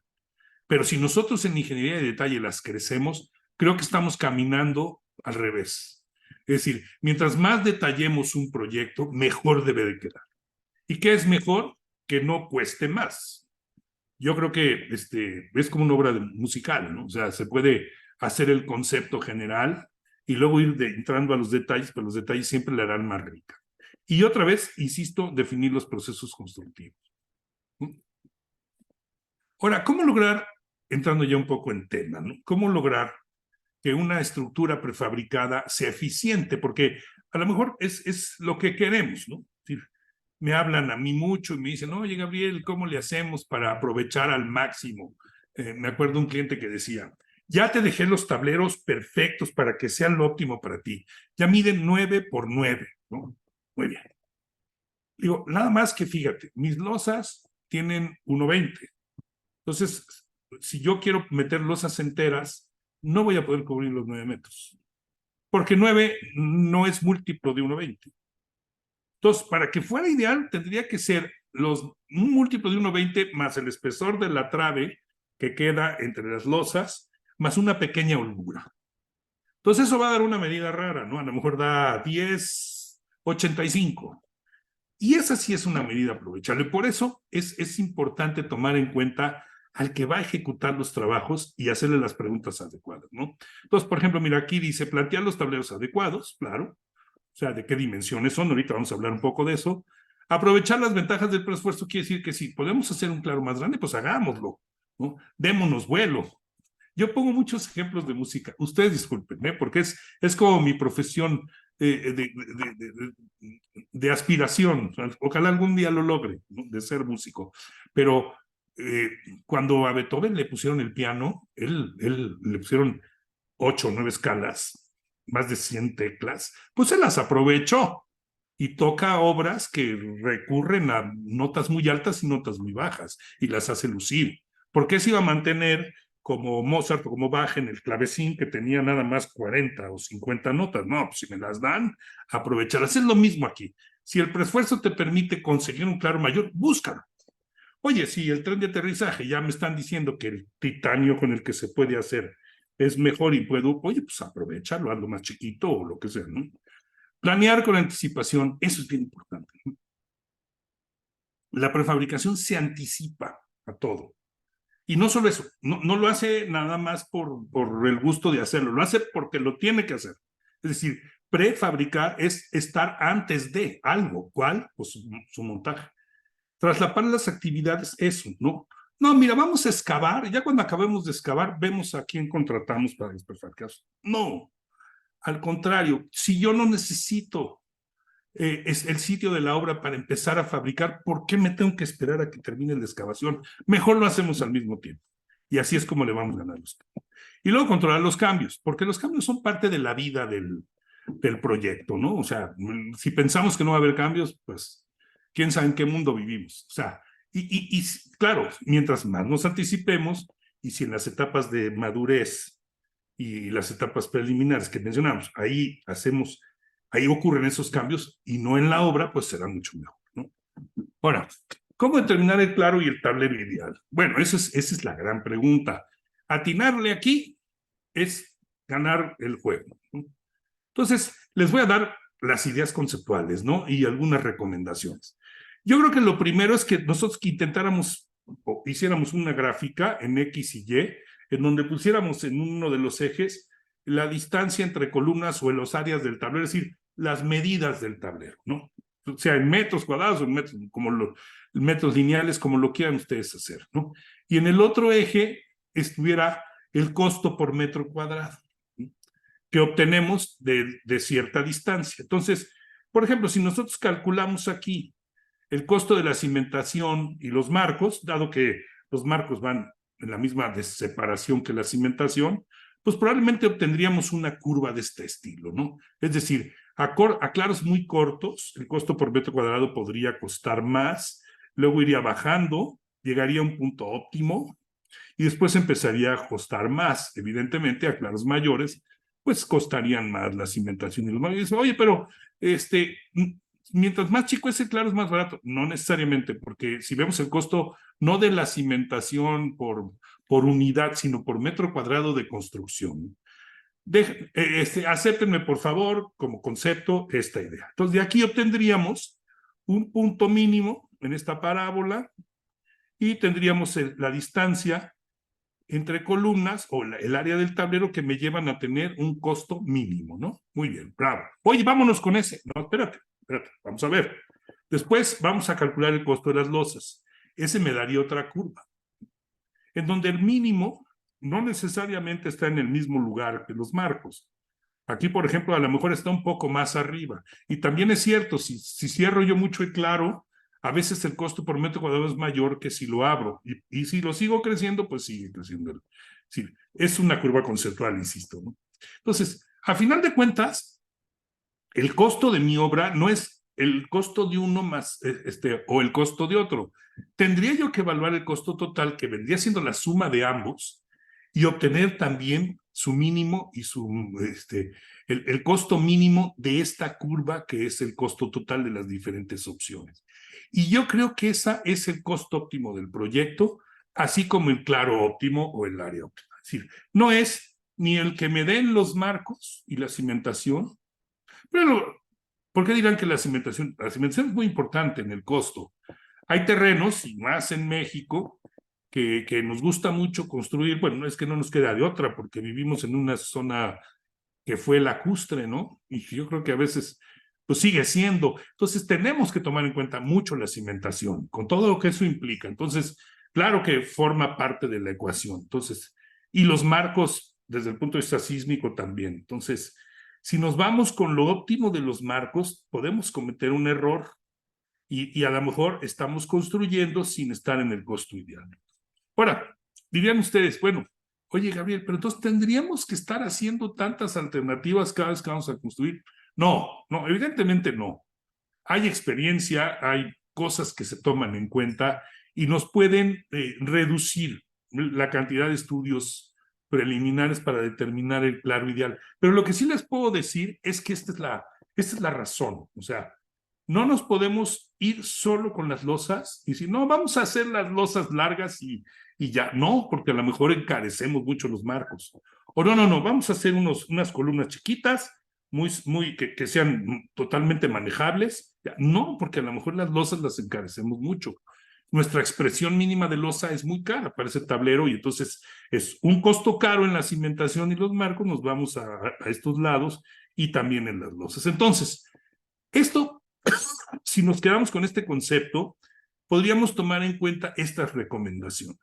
Pero si nosotros en ingeniería de detalle las crecemos, creo que estamos caminando al revés. Es decir, mientras más detallemos un proyecto, mejor debe de quedar. ¿Y qué es mejor? Que no cueste más. Yo creo que es como una obra musical, ¿no? O sea, se puede hacer el concepto general y luego ir entrando a los detalles, pero los detalles siempre le harán más rica. Y otra vez, insisto, definir los procesos constructivos. Ahora, ¿cómo lograr, entrando ya un poco en tema, ¿no? ¿Cómo lograr que una estructura prefabricada sea eficiente? Porque a lo mejor es lo que queremos, ¿no? Es decir, me hablan a mí mucho y me dicen, oye, Gabriel, ¿cómo le hacemos para aprovechar al máximo? Me acuerdo un cliente que decía, ya te dejé los tableros perfectos para que sean lo óptimo para ti. Ya miden 9 por 9, ¿no? Muy bien. Digo, nada más que fíjate, mis losas tienen 1.20. Entonces, si yo quiero meter losas enteras, no voy a poder cubrir los 9 metros. Porque 9 no es múltiplo de 1.20. Entonces, para que fuera ideal, tendría que ser un múltiplo de 1.20 más el espesor de la trave que queda entre las losas, más una pequeña holgura. Entonces, eso va a dar una medida rara, ¿no? A lo mejor da 10,85. Y esa sí es una medida aprovechable. Por eso es importante tomar en cuenta al que va a ejecutar los trabajos y hacerle las preguntas adecuadas, ¿no? Entonces, por ejemplo, mira, aquí dice plantear los tableros adecuados, claro. O sea, de qué dimensiones son, ahorita vamos a hablar un poco de eso. Aprovechar las ventajas del preesfuerzo quiere decir que si podemos hacer un claro más grande, pues hagámoslo, ¿no? Démonos vuelo. Yo pongo muchos ejemplos de música, ustedes discúlpenme, porque es como mi profesión de aspiración. Ojalá algún día lo logre, ¿no? De ser músico. Pero cuando a Beethoven le pusieron el piano, él le pusieron 8 o 9 escalas, más de 100 teclas, pues se las aprovechó y toca obras que recurren a notas muy altas y notas muy bajas y las hace lucir. ¿Por qué se iba a mantener como Mozart o como Bach en el clavecín que tenía nada más 40 o 50 notas? No, pues si me las dan, aprovecharlas. Es lo mismo aquí. Si el preesfuerzo te permite conseguir un claro mayor, búscalo. Oye, si el tren de aterrizaje ya me están diciendo que el titanio con el que se puede hacer es mejor y puedo, oye, pues aprovecharlo, hazlo más chiquito o lo que sea, ¿no? Planear con anticipación, eso es bien importante. La prefabricación se anticipa a todo. Y no solo eso, no lo hace nada más por el gusto de hacerlo, lo hace porque lo tiene que hacer. Es decir, prefabricar es estar antes de algo. ¿Cuál? Pues su montaje. Traslapar las actividades, eso, ¿no? No, mira, vamos a excavar, ya cuando acabemos de excavar, vemos a quién contratamos para los prefabricados. No, al contrario, si yo no necesito es el sitio de la obra para empezar a fabricar, ¿por qué me tengo que esperar a que termine la excavación? Mejor lo hacemos al mismo tiempo. Y así es como le vamos a ganar los cambios. Y luego controlar los cambios, porque los cambios son parte de la vida del proyecto, ¿no? O sea, si pensamos que no va a haber cambios, pues quién sabe en qué mundo vivimos. O sea, y claro, mientras más nos anticipemos, y si en las etapas de madurez y las etapas preliminares que mencionamos, ahí ocurren esos cambios y no en la obra, pues será mucho mejor, ¿no? Ahora, ¿cómo determinar el claro y el tablero ideal? Bueno, esa es la gran pregunta. Atinarle aquí es ganar el juego, ¿no? Entonces, les voy a dar las ideas conceptuales, ¿no? Y algunas recomendaciones. Yo creo que lo primero es que nosotros que intentáramos o hiciéramos una gráfica en X y Y, en donde pusiéramos en uno de los ejes la distancia entre columnas o en las áreas del tablero, es decir, las medidas del tablero, ¿no? O sea, en metros cuadrados o en metros, metros lineales, como lo quieran ustedes hacer, ¿no? Y en el otro eje estuviera el costo por metro cuadrado, ¿no?, que obtenemos de cierta distancia. Entonces, por ejemplo, si nosotros calculamos aquí el costo de la cimentación y los marcos, dado que los marcos van en la misma separación que la cimentación, pues probablemente obtendríamos una curva de este estilo, ¿no? Es decir, a claros muy cortos, el costo por metro cuadrado podría costar más, luego iría bajando, llegaría a un punto óptimo y después empezaría a costar más. Evidentemente, a claros mayores, pues costarían más la cimentación y los marcos. Y dice, oye, pero mientras más chico es el claro, es más barato. No necesariamente, porque si vemos el costo no de la cimentación por unidad, sino por metro cuadrado de construcción. Acéptenme, por favor, como concepto, esta idea. Entonces, de aquí obtendríamos un punto mínimo en esta parábola y tendríamos la distancia entre columnas o el área del tablero que me llevan a tener un costo mínimo, ¿no? Muy bien, bravo. Oye, vámonos con ese. No, espérate, vamos a ver. Después vamos a calcular el costo de las losas. Ese me daría otra curva, en donde el mínimo no necesariamente está en el mismo lugar que los marcos. Aquí, por ejemplo, a lo mejor está un poco más arriba. Y también es cierto, si cierro yo mucho y claro, a veces el costo por metro cuadrado es mayor que si lo abro. Y si lo sigo creciendo, pues sigue creciendo. Sí, es una curva conceptual, insisto, ¿no? Entonces, a final de cuentas, el costo de mi obra no es el costo de uno más o el costo de otro. Tendría yo que evaluar el costo total, que vendría siendo la suma de ambos, y obtener también su mínimo y el costo mínimo de esta curva, que es el costo total de las diferentes opciones. Y yo creo que ese es el costo óptimo del proyecto, así como el claro óptimo o el área óptima. Es decir, no es ni el que me den los marcos y la cimentación, pero ¿por qué dirán que la cimentación es muy importante en el costo? Hay terrenos, y más en México, que nos gusta mucho construir. Bueno, es que no nos queda de otra, porque vivimos en una zona que fue lacustre, ¿no? Y yo creo que a veces pues sigue siendo. Entonces tenemos que tomar en cuenta mucho la cimentación, con todo lo que eso implica. Entonces, claro que forma parte de la ecuación. Entonces, y los marcos desde el punto de vista sísmico también. Entonces, si nos vamos con lo óptimo de los marcos, podemos cometer un error y a lo mejor estamos construyendo sin estar en el costo ideal. Ahora, dirían ustedes, bueno, Oye, Gabriel, pero entonces tendríamos que estar haciendo tantas alternativas cada vez que vamos a construir. No, no, evidentemente no. Hay experiencia, hay cosas que se toman en cuenta y nos pueden reducir la cantidad de estudios preliminares para determinar el claro ideal. Pero lo que sí les puedo decir es que esta es la razón. O sea, no nos podemos ir solo con las losas y decir, no, vamos a hacer las losas largas y ya. No, porque a lo mejor encarecemos mucho los marcos. O no, vamos a hacer unas columnas chiquitas, que sean totalmente manejables. No, porque a lo mejor las losas las encarecemos mucho. Nuestra expresión mínima de losa es muy cara para ese tablero y entonces es un costo caro en la cimentación y los marcos, nos vamos a estos lados y también en las losas. Entonces, esto, si nos quedamos con este concepto, podríamos tomar en cuenta estas recomendaciones.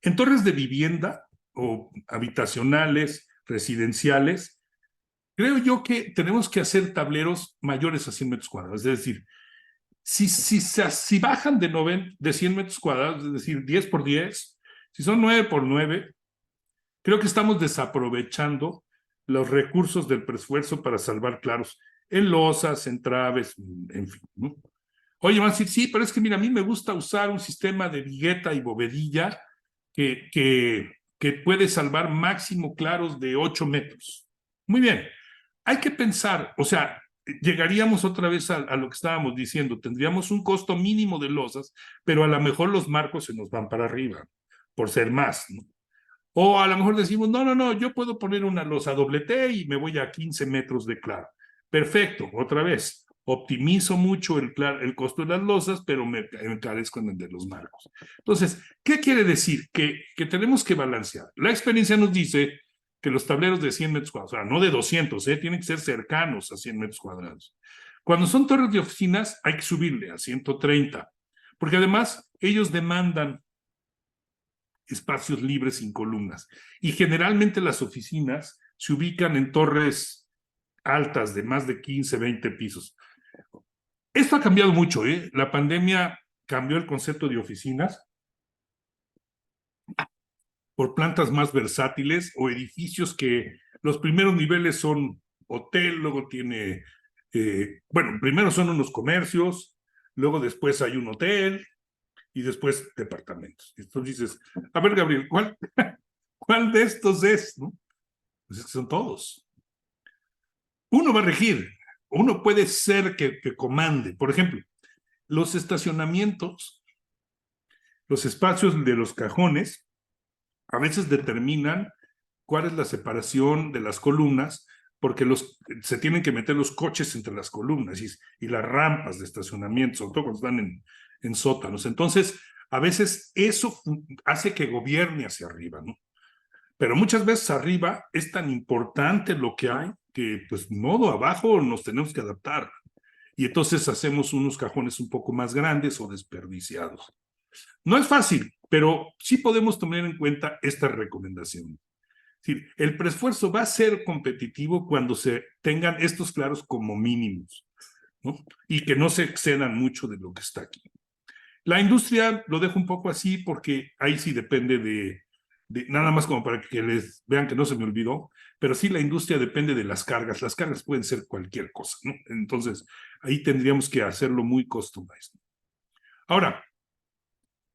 En torres de vivienda o habitacionales, residenciales, creo yo que tenemos que hacer tableros mayores a 100 metros cuadrados. Es decir, si bajan de 100 metros cuadrados, es decir, 10 por 10, si son 9 por 9, creo que estamos desaprovechando los recursos del preesfuerzo para salvar claros en losas, en traves, en fin, ¿no? Oye, van a decir, sí, pero es que mira, a mí me gusta usar un sistema de vigueta y bovedilla que puede salvar máximo claros de 8 metros. Muy bien, hay que pensar, o sea, llegaríamos otra vez a lo que estábamos diciendo, tendríamos un costo mínimo de losas, pero a lo mejor los marcos se nos van para arriba, por ser más, ¿no? O a lo mejor decimos, no, yo puedo poner una losa doble T y me voy a 15 metros de claro. Perfecto, otra vez, optimizo mucho el costo de las losas, pero me encarezco en el de los marcos. Entonces, ¿qué quiere decir? Que tenemos que balancear. La experiencia nos dice que los tableros de 100 metros cuadrados, o sea, no de 200, tienen que ser cercanos a 100 metros cuadrados. Cuando son torres de oficinas, hay que subirle a 130, porque además ellos demandan espacios libres sin columnas. Y generalmente las oficinas se ubican en torres altas de más de 15, 20 pisos. Esto ha cambiado mucho, ¿eh? La pandemia cambió el concepto de oficinas por plantas más versátiles o edificios que los primeros niveles son hotel, luego tiene, bueno, primero son unos comercios, luego después hay un hotel y después departamentos. Entonces dices, a ver, Gabriel, ¿cuál de estos es? ¿No? Pues es que son todos. Uno va a regir, uno puede ser que comande. Por ejemplo, los estacionamientos, los espacios de los cajones, a veces determinan cuál es la separación de las columnas, porque se tienen que meter los coches entre las columnas y las rampas de estacionamiento, sobre todo cuando están en sótanos. Entonces, a veces eso hace que gobierne hacia arriba, ¿no? Pero muchas veces arriba es tan importante lo que hay que, pues, modo abajo nos tenemos que adaptar. Y entonces hacemos unos cajones un poco más grandes o desperdiciados. No es fácil, pero sí podemos tomar en cuenta esta recomendación. Es decir, el preesfuerzo va a ser competitivo cuando se tengan estos claros como mínimos, ¿no? Y que no se excedan mucho de lo que está aquí. La industria lo dejo un poco así porque ahí sí depende de nada más como para que les vean que no se me olvidó, pero sí la industria depende de las cargas. Las cargas pueden ser cualquier cosa, ¿no? Entonces, ahí tendríamos que hacerlo muy customized. Ahora,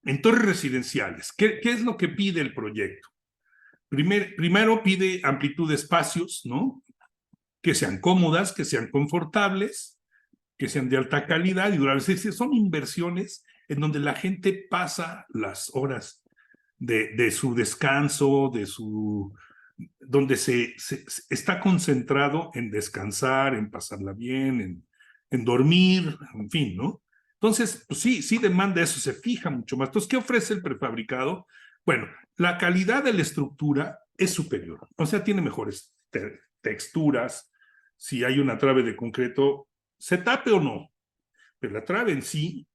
en torres residenciales, ¿qué es lo que pide el proyecto? Primero pide amplitud de espacios, ¿no? Que sean cómodas, que sean confortables, que sean de alta calidad y durables. Son inversiones en donde la gente pasa las horas de su descanso, donde se está concentrado en descansar, en pasarla bien, en dormir, en fin, ¿no? Entonces, pues sí demanda eso, se fija mucho más. Entonces, ¿qué ofrece el prefabricado? Bueno, la calidad de la estructura es superior, o sea, tiene mejores texturas. Si hay una trave de concreto, se tape o no, pero la trave en sí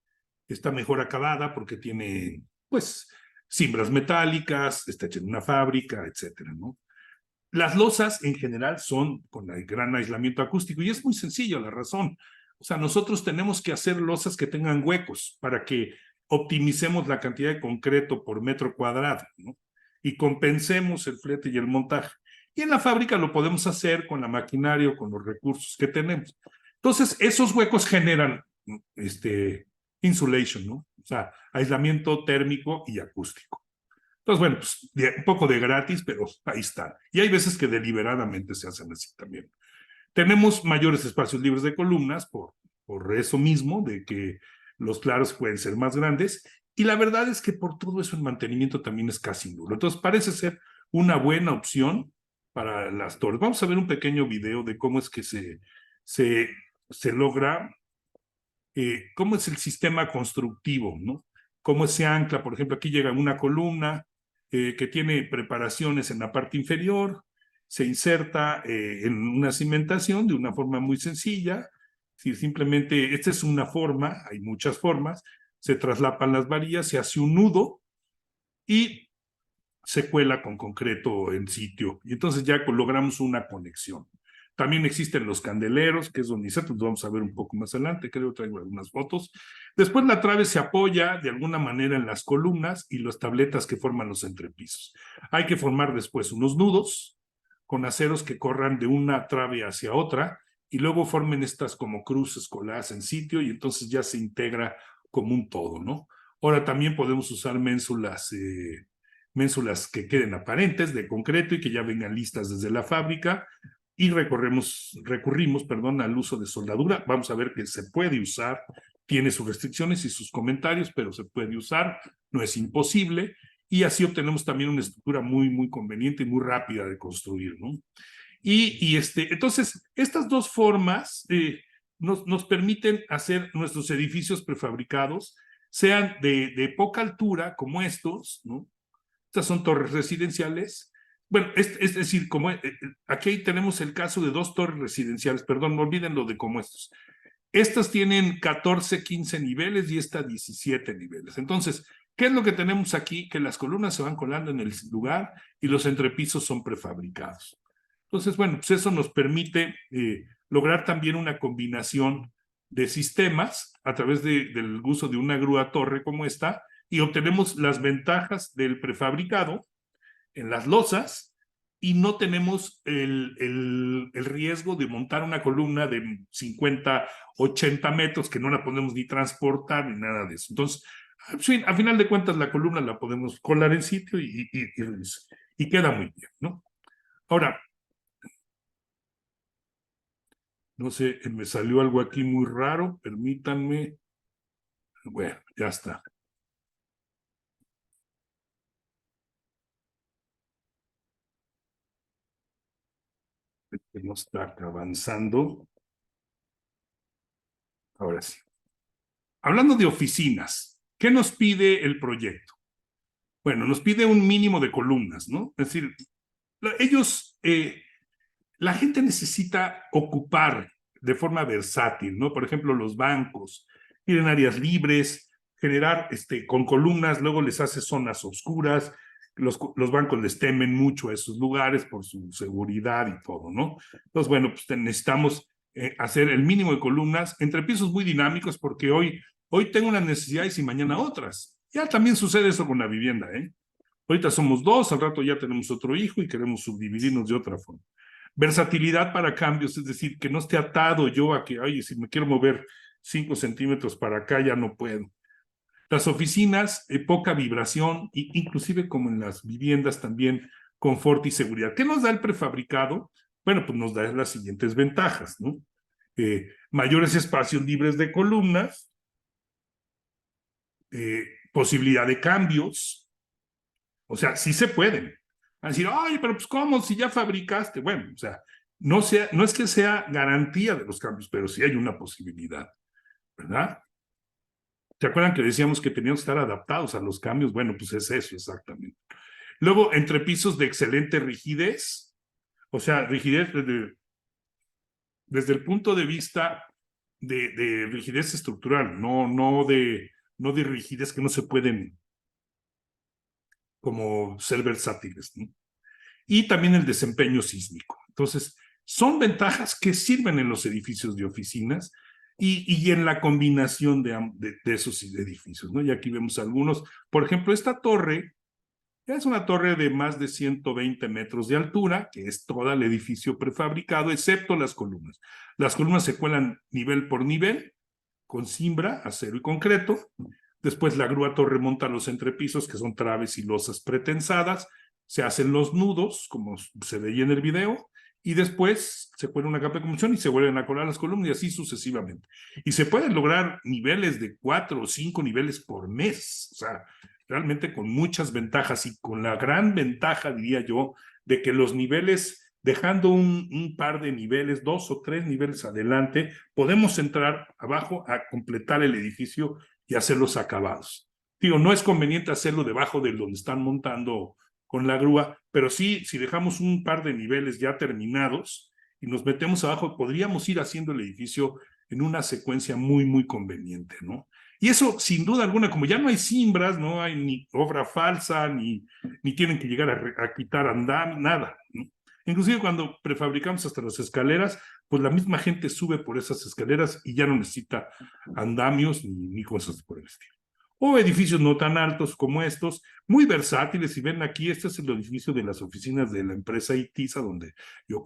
está mejor acabada porque tiene, pues, cimbras metálicas, está hecha en una fábrica, etcétera, ¿no? Las losas en general son con el gran aislamiento acústico y es muy sencillo la razón. O sea, nosotros tenemos que hacer losas que tengan huecos para que optimicemos la cantidad de concreto por metro cuadrado, ¿no? y compensemos el flete y el montaje. Y en la fábrica lo podemos hacer con la maquinaria o con los recursos que tenemos. Entonces, esos huecos generan insulation, ¿no? O sea, aislamiento térmico y acústico. Entonces, bueno, pues un poco de gratis, pero ahí está. Y hay veces que deliberadamente se hacen así también. Tenemos mayores espacios libres de columnas por eso mismo, de que los claros pueden ser más grandes. Y la verdad es que por todo eso el mantenimiento también es casi nulo. Entonces, parece ser una buena opción para las torres. Vamos a ver un pequeño video de cómo es que se logra, cómo es el sistema constructivo, ¿no? Cómo se ancla, por ejemplo, aquí llega una columna que tiene preparaciones en la parte inferior, se inserta en una cimentación de una forma muy sencilla, si simplemente, esta es una forma, hay muchas formas, se traslapan las varillas, se hace un nudo y se cuela con concreto en sitio, y entonces ya logramos una conexión. También existen los candeleros, que es donde nosotros vamos a ver un poco más adelante, creo que traigo algunas fotos. Después la trave se apoya de alguna manera en las columnas y las tabletas que forman los entrepisos. Hay que formar después unos nudos con aceros que corran de una trave hacia otra y luego formen estas como cruces coladas en sitio y entonces ya se integra como un todo, ¿no? Ahora también podemos usar ménsulas que queden aparentes de concreto y que ya vengan listas desde la fábrica, y recurrimos, al uso de soldadura. Vamos a ver que se puede usar, tiene sus restricciones y sus comentarios, pero se puede usar, no es imposible, y así obtenemos también una estructura muy, muy conveniente y muy rápida de construir, ¿no? Entonces, estas dos formas nos permiten hacer nuestros edificios prefabricados, sean de poca altura, como estos, ¿no? Estas son torres residenciales. Bueno, es decir, como aquí tenemos el caso de dos torres residenciales, perdón, no olviden lo de como estos. Estas tienen 14, 15 niveles y esta 17 niveles. Entonces, ¿qué es lo que tenemos aquí? Que las columnas se van colando en el lugar y los entrepisos son prefabricados. Entonces, bueno, pues eso nos permite lograr también una combinación de sistemas a través del uso de una grúa torre como esta, y obtenemos las ventajas del prefabricado en las losas y no tenemos el riesgo de montar una columna de 50, 80 metros que no la podemos ni transportar ni nada de eso. Entonces, a final de cuentas, la columna la podemos colar en sitio y queda muy bien, ¿no? Ahora, no sé, me salió algo aquí muy raro, permítanme. Bueno, ya está. No está avanzando. Ahora sí. Hablando de oficinas, ¿qué nos pide el proyecto? Bueno, nos pide un mínimo de columnas, ¿no? Es decir, la gente necesita ocupar de forma versátil, ¿no? Por ejemplo, los bancos tienen áreas libres, generar con columnas, luego les hace zonas oscuras, los bancos les temen mucho a esos lugares por su seguridad y todo, ¿no? Entonces, bueno, pues necesitamos hacer el mínimo de columnas entre pisos muy dinámicos, porque hoy tengo unas necesidades y mañana otras. Ya también sucede eso con la vivienda, ¿eh? Ahorita somos dos, al rato ya tenemos otro hijo y queremos subdividirnos de otra forma. Versatilidad para cambios, es decir, que no esté atado yo a que, oye, si me quiero mover 5 centímetros para acá, ya no puedo. Las oficinas, poca vibración, inclusive como en las viviendas también, confort y seguridad. ¿Qué nos da el prefabricado? Bueno, pues nos da las siguientes ventajas, ¿no? Mayores espacios libres de columnas, posibilidad de cambios, o sea, sí se pueden. Van a decir, ay, pero pues ¿cómo? Si ya fabricaste. Bueno, o sea, no es que sea garantía de los cambios, pero sí hay una posibilidad, ¿verdad? ¿Se acuerdan que decíamos que teníamos que estar adaptados a los cambios? Bueno, pues es eso exactamente. Luego, entrepisos de excelente rigidez, o sea, rigidez desde el punto de vista de rigidez estructural, no de rigidez que no se pueden como ser versátiles, ¿no? Y también el desempeño sísmico. Entonces, son ventajas que sirven en los edificios de oficinas y en la combinación de esos edificios, ¿no? Y aquí vemos algunos. Por ejemplo, esta torre Es una torre de más de 120 metros de altura, que es todo el edificio prefabricado, excepto las columnas. Las columnas se cuelan nivel por nivel, con cimbra, acero y concreto. Después la grúa torre monta los entrepisos, que son traves y losas pretensadas. Se hacen los nudos, como se veía en el video, y después se pone una capa de conmoción y se vuelven a colar las columnas y así sucesivamente. Y se pueden lograr niveles de 4 o 5 niveles por mes. O sea, realmente con muchas ventajas y con la gran ventaja, diría yo, de que los niveles, dejando un par de niveles, 2 o 3 niveles adelante, podemos entrar abajo a completar el edificio y hacer los acabados. Digo, no es conveniente hacerlo debajo de donde están montando con la grúa, pero sí, si dejamos un par de niveles ya terminados y nos metemos abajo, podríamos ir haciendo el edificio en una secuencia muy, muy conveniente, ¿no? Y eso, sin duda alguna, como ya no hay cimbras, no hay ni obra falsa, ni tienen que llegar a quitar andamios, nada, ¿no? Inclusive cuando prefabricamos hasta las escaleras, pues la misma gente sube por esas escaleras y ya no necesita andamios ni cosas por el estilo. O edificios no tan altos como estos, muy versátiles. Si ven aquí, este es el edificio de las oficinas de la empresa ITISA, donde yo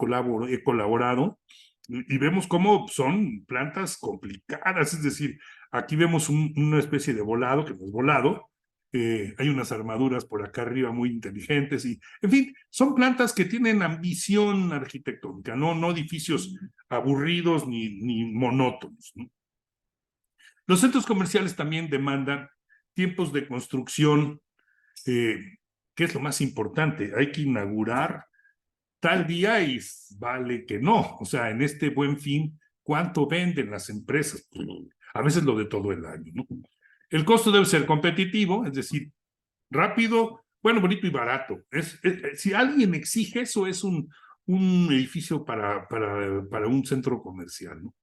he colaborado, y vemos cómo son plantas complicadas, es decir, aquí vemos una especie de volado, que no es volado, hay unas armaduras por acá arriba muy inteligentes, y en fin, son plantas que tienen ambición arquitectónica, no edificios aburridos ni monótonos, ¿no? Los centros comerciales también demandan tiempos de construcción, que es lo más importante. Hay que inaugurar tal día y vale que no. O sea, en este Buen Fin, ¿cuánto venden las empresas? A veces lo de todo el año, ¿no? El costo debe ser competitivo, es decir, rápido, bueno, bonito y barato. Si alguien exige eso, es un edificio para un centro comercial, ¿no?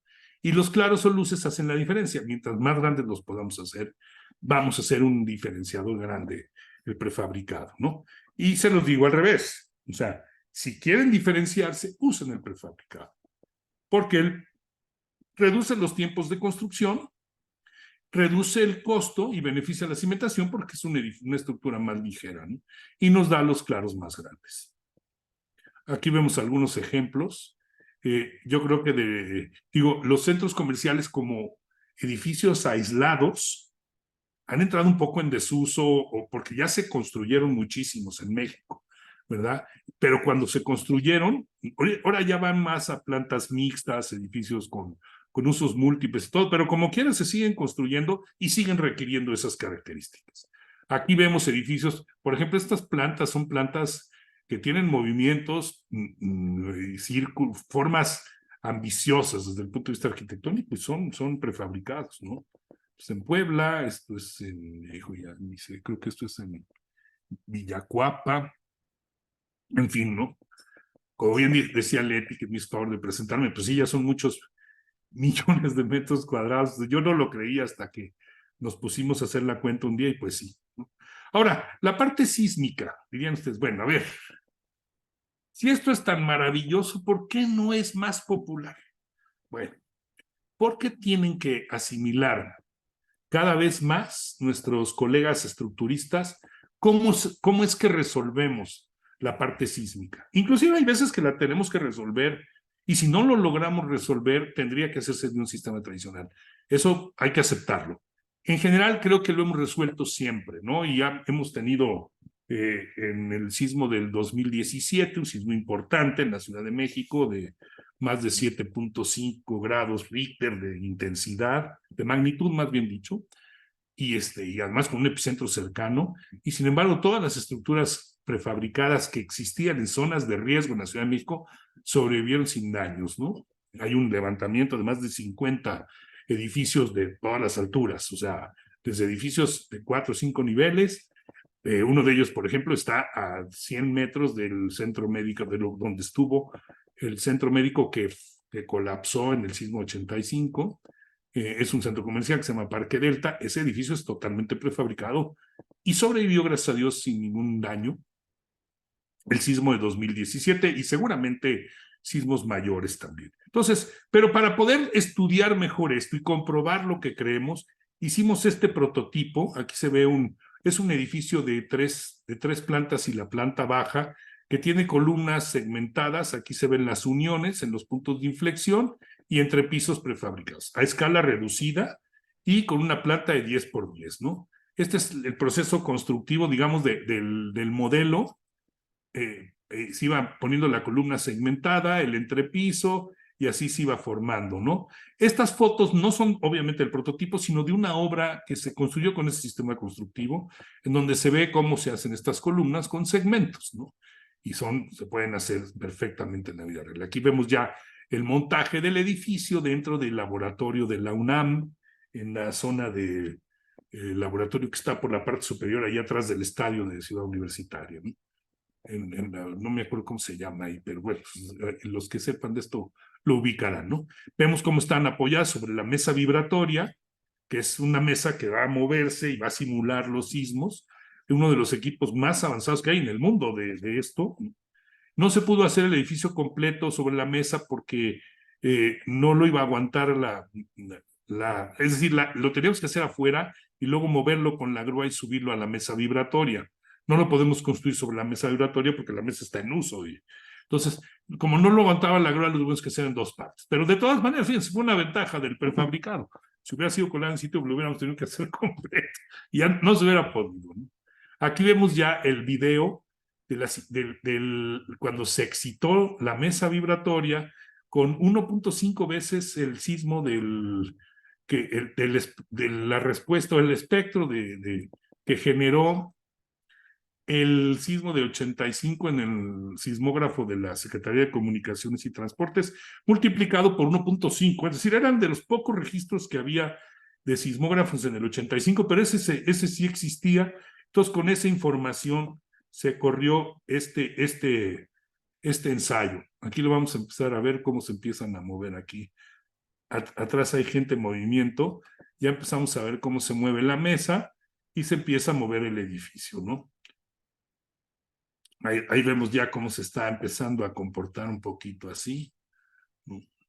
Y los claros o luces hacen la diferencia. Mientras más grandes los podamos hacer, vamos a hacer un diferenciador grande, el prefabricado, ¿no? Y se los digo al revés. O sea, si quieren diferenciarse, usen el prefabricado, porque él reduce los tiempos de construcción, reduce el costo y beneficia la cimentación porque es una estructura más ligera, ¿no? Y nos da los claros más grandes. Aquí vemos algunos ejemplos. Yo creo que los centros comerciales como edificios aislados han entrado un poco en desuso porque ya se construyeron muchísimos en México, ¿verdad? Pero cuando se construyeron, ahora ya van más a plantas mixtas, edificios con usos múltiples y todo, pero como quiera se siguen construyendo y siguen requiriendo esas características. Aquí vemos edificios, por ejemplo, estas plantas son plantas que tienen movimientos, formas ambiciosas desde el punto de vista arquitectónico y son prefabricados, ¿no? Pues en Puebla, esto es creo que esto es en Villacuapa, en fin, ¿no? Como bien decía Leti, que me hizo favor de presentarme, pues sí, ya son muchos millones de metros cuadrados. Yo no lo creía hasta que nos pusimos a hacer la cuenta un día y pues sí, ¿no? Ahora, la parte sísmica, dirían ustedes, bueno, a ver, si esto es tan maravilloso, ¿por qué no es más popular? Bueno, porque tienen que asimilar cada vez más nuestros colegas estructuristas cómo es que resolvemos la parte sísmica. Inclusive hay veces que la tenemos que resolver y si no lo logramos resolver tendría que hacerse de un sistema tradicional. Eso hay que aceptarlo. En general creo que lo hemos resuelto siempre, ¿no? Y ya hemos tenido en el sismo del 2017, un sismo importante en la Ciudad de México de más de 7.5 grados Richter de intensidad, de magnitud más bien dicho, y además con un epicentro cercano, y sin embargo todas las estructuras prefabricadas que existían en zonas de riesgo en la Ciudad de México sobrevivieron sin daños, ¿no? Hay un levantamiento de más de 50 edificios de todas las alturas, o sea, desde edificios de 4 o 5 niveles. Uno de ellos, por ejemplo, está a 100 metros del centro médico, donde estuvo el centro médico que colapsó en el sismo 85. Es un centro comercial que se llama Parque Delta. Ese edificio es totalmente prefabricado y sobrevivió, gracias a Dios, sin ningún daño. El sismo de 2017 y seguramente sismos mayores también. Entonces, pero para poder estudiar mejor esto y comprobar lo que creemos, hicimos este prototipo. Aquí se ve Es un edificio de tres plantas y la planta baja, que tiene columnas segmentadas. Aquí se ven las uniones en los puntos de inflexión y entre pisos prefabricados, a escala reducida y con una planta de 10 por 10, ¿no? Este es el proceso constructivo, digamos, del modelo. Se iba poniendo la columna segmentada, el entrepiso, y así se iba formando, ¿no? Estas fotos no son obviamente el prototipo, sino de una obra que se construyó con ese sistema constructivo, en donde se ve cómo se hacen estas columnas con segmentos, ¿no? Y se pueden hacer perfectamente en la vida real. Aquí vemos ya el montaje del edificio dentro del laboratorio de la UNAM, en la zona de laboratorio que está por la parte superior, allá atrás del estadio de Ciudad Universitaria, ¿no? No me acuerdo cómo se llama ahí, pero bueno, los que sepan de esto lo ubicarán, ¿no? Vemos cómo están apoyadas sobre la mesa vibratoria, que es una mesa que va a moverse y va a simular los sismos, uno de los equipos más avanzados que hay en el mundo de esto. No se pudo hacer el edificio completo sobre la mesa porque no lo iba a aguantar es decir, lo teníamos que hacer afuera y luego moverlo con la grúa y subirlo a la mesa vibratoria. No lo podemos construir sobre la mesa vibratoria porque la mesa está en uso. Entonces, como no lo aguantaba la grúa, lo tuvimos que hacer en dos partes. Pero de todas maneras, fíjense, fue una ventaja del prefabricado. Si hubiera sido colado en sitio, lo hubiéramos tenido que hacer completo. Y ya no se hubiera podido, ¿no? Aquí vemos ya el video cuando se excitó la mesa vibratoria con 1.5 veces el sismo de la respuesta o el espectro que generó el sismo de 85 en el sismógrafo de la Secretaría de Comunicaciones y Transportes, multiplicado por 1.5, es decir, eran de los pocos registros que había de sismógrafos en el 85, pero ese sí existía. Entonces, con esa información se corrió este ensayo. Aquí lo vamos a empezar a ver cómo se empiezan a mover aquí. Atrás hay gente en movimiento. Ya empezamos a ver cómo se mueve la mesa y se empieza a mover el edificio, ¿no? Ahí vemos ya cómo se está empezando a comportar un poquito así.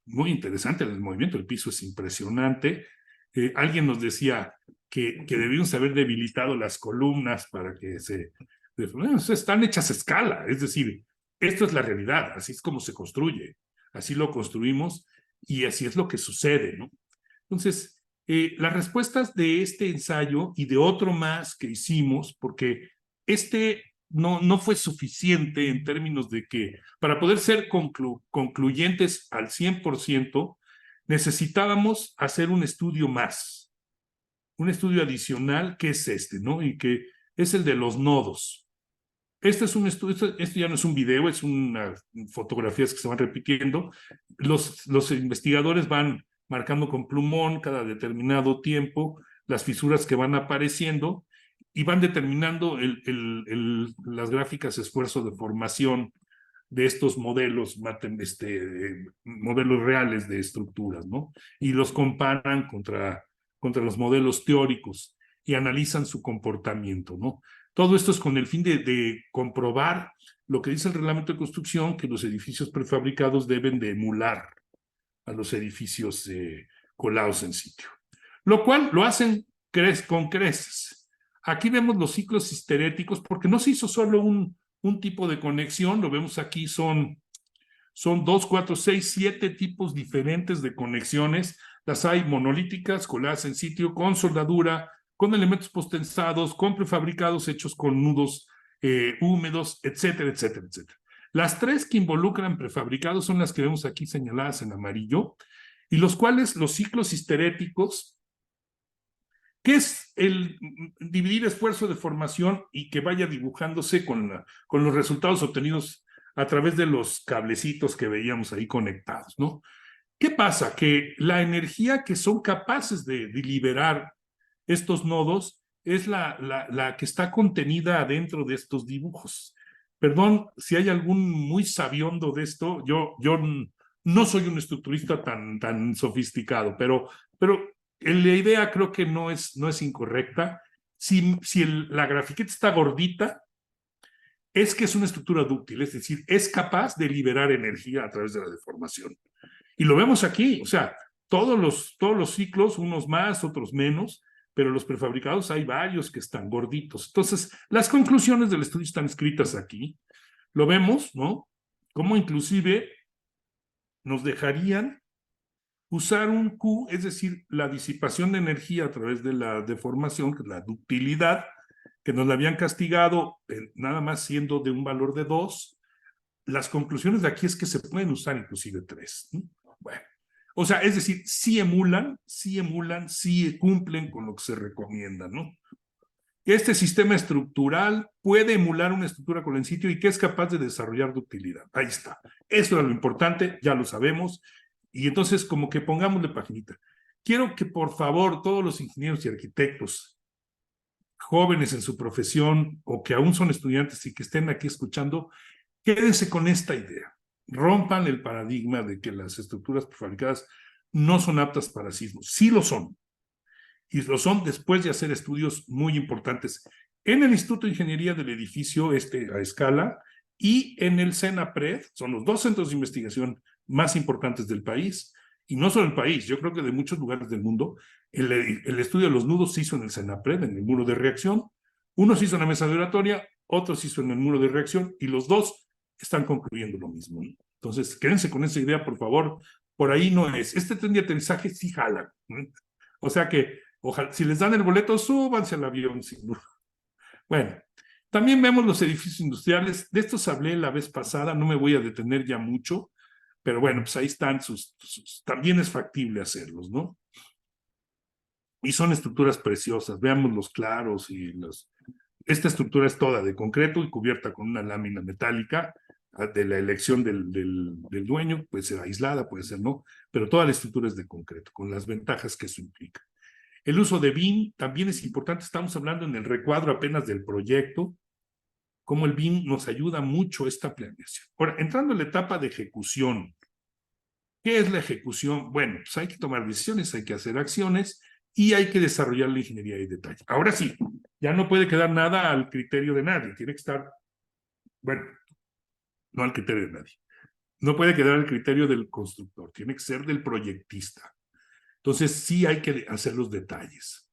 Muy interesante el movimiento, el piso es impresionante. Alguien nos decía que debíamos haber debilitado las columnas para que están hechas a escala, es decir, esto es la realidad, así es como se construye, así lo construimos y así es lo que sucede, ¿no? Entonces, las respuestas de este ensayo y de otro más que hicimos, porque no fue suficiente en términos de que para poder ser concluyentes al 100%, necesitábamos hacer un estudio más, un estudio adicional que es ¿no? Y que es el de los nodos. Este es un estudio, esto ya no es un video, es unas fotografías que se van repitiendo. Los investigadores van marcando con plumón cada determinado tiempo las fisuras que van apareciendo y van determinando las gráficas esfuerzo de formación de estos modelos, modelos reales de estructuras, ¿no? Y los comparan contra los modelos teóricos y analizan su comportamiento, ¿no? Todo esto es con el fin de comprobar lo que dice el reglamento de construcción, que los edificios prefabricados deben de emular a los edificios colados en sitio. Lo cual lo hacen con creces. Aquí vemos los ciclos histeréticos, porque no se hizo solo un tipo de conexión, lo vemos aquí, son 2, 4, 6, 7 tipos diferentes de conexiones. Las hay monolíticas, coladas en sitio, con soldadura, con elementos postensados, con prefabricados hechos con nudos húmedos, etcétera, etcétera, etcétera. Las tres que involucran prefabricados son las que vemos aquí señaladas en amarillo, y los cuales los ciclos histeréticos, que es el dividir esfuerzo de formación y que vaya dibujándose con los resultados obtenidos a través de los cablecitos que veíamos ahí conectados, ¿no? ¿Qué pasa? Que la energía que son capaces de liberar estos nodos es la que está contenida dentro de estos dibujos. Perdón si hay algún muy sabiondo de esto, yo no soy un estructurista tan sofisticado, pero la idea creo que no es incorrecta. Si la grafiqueta está gordita, es que es una estructura dúctil, es decir, es capaz de liberar energía a través de la deformación. Y lo vemos aquí, o sea, todos los ciclos, unos más, otros menos, pero los prefabricados hay varios que están gorditos. Entonces, las conclusiones del estudio están escritas aquí. Lo vemos, ¿no? Como inclusive nos dejarían usar un Q, es decir, la disipación de energía a través de la deformación, que es la ductilidad, que nos la habían castigado nada más siendo de un valor de 2. Las conclusiones de aquí es que se pueden usar inclusive 3. ¿No? Bueno, o sea, es decir, sí emulan, sí cumplen con lo que se recomienda, ¿no? Este sistema estructural puede emular una estructura con el sitio y que es capaz de desarrollar ductilidad. Ahí está. Eso era lo importante, ya lo sabemos. Y entonces, como que pongámosle paginita. Quiero que, por favor, todos los ingenieros y arquitectos jóvenes en su profesión o que aún son estudiantes y que estén aquí escuchando, quédense con esta idea. Rompan el paradigma de que las estructuras prefabricadas no son aptas para sismos. Sí lo son. Y lo son después de hacer estudios muy importantes en el Instituto de Ingeniería del Edificio a escala y en el CENAPRED. Son los 2 centros de investigación más importantes del país, y no solo el país, yo creo que de muchos lugares del mundo. El estudio de los nudos se hizo en el CENAPRED, en el muro de reacción. Uno se hizo en la mesa de oratoria, otro se hizo en el muro de reacción, y los 2 están concluyendo lo mismo. Entonces, quédense con esa idea, por favor. Por ahí no es. Este tren de aterrizaje sí jala. O sea que, ojalá, si les dan el boleto, súbanse al avión, sin duda. Bueno, también vemos los edificios industriales. De estos hablé la vez pasada, no me voy a detener ya mucho, pero bueno, pues ahí están también es factible hacerlos, ¿no? Y son estructuras preciosas, veamos los claros y los... Esta estructura es toda de concreto y cubierta con una lámina metálica de la elección del dueño, puede ser aislada, puede ser no, pero toda la estructura es de concreto, con las ventajas que eso implica. El uso de BIM también es importante, estamos hablando en el recuadro apenas del proyecto, cómo el BIM nos ayuda mucho a esta planeación. Ahora, entrando en la etapa de ejecución, ¿qué es la ejecución? Bueno, pues hay que tomar decisiones, hay que hacer acciones y hay que desarrollar la ingeniería de detalle. Ahora sí, ya no puede quedar nada al criterio de nadie, tiene que estar, bueno, no al criterio de nadie. No puede quedar al criterio del constructor, tiene que ser del proyectista. Entonces sí hay que hacer los detalles.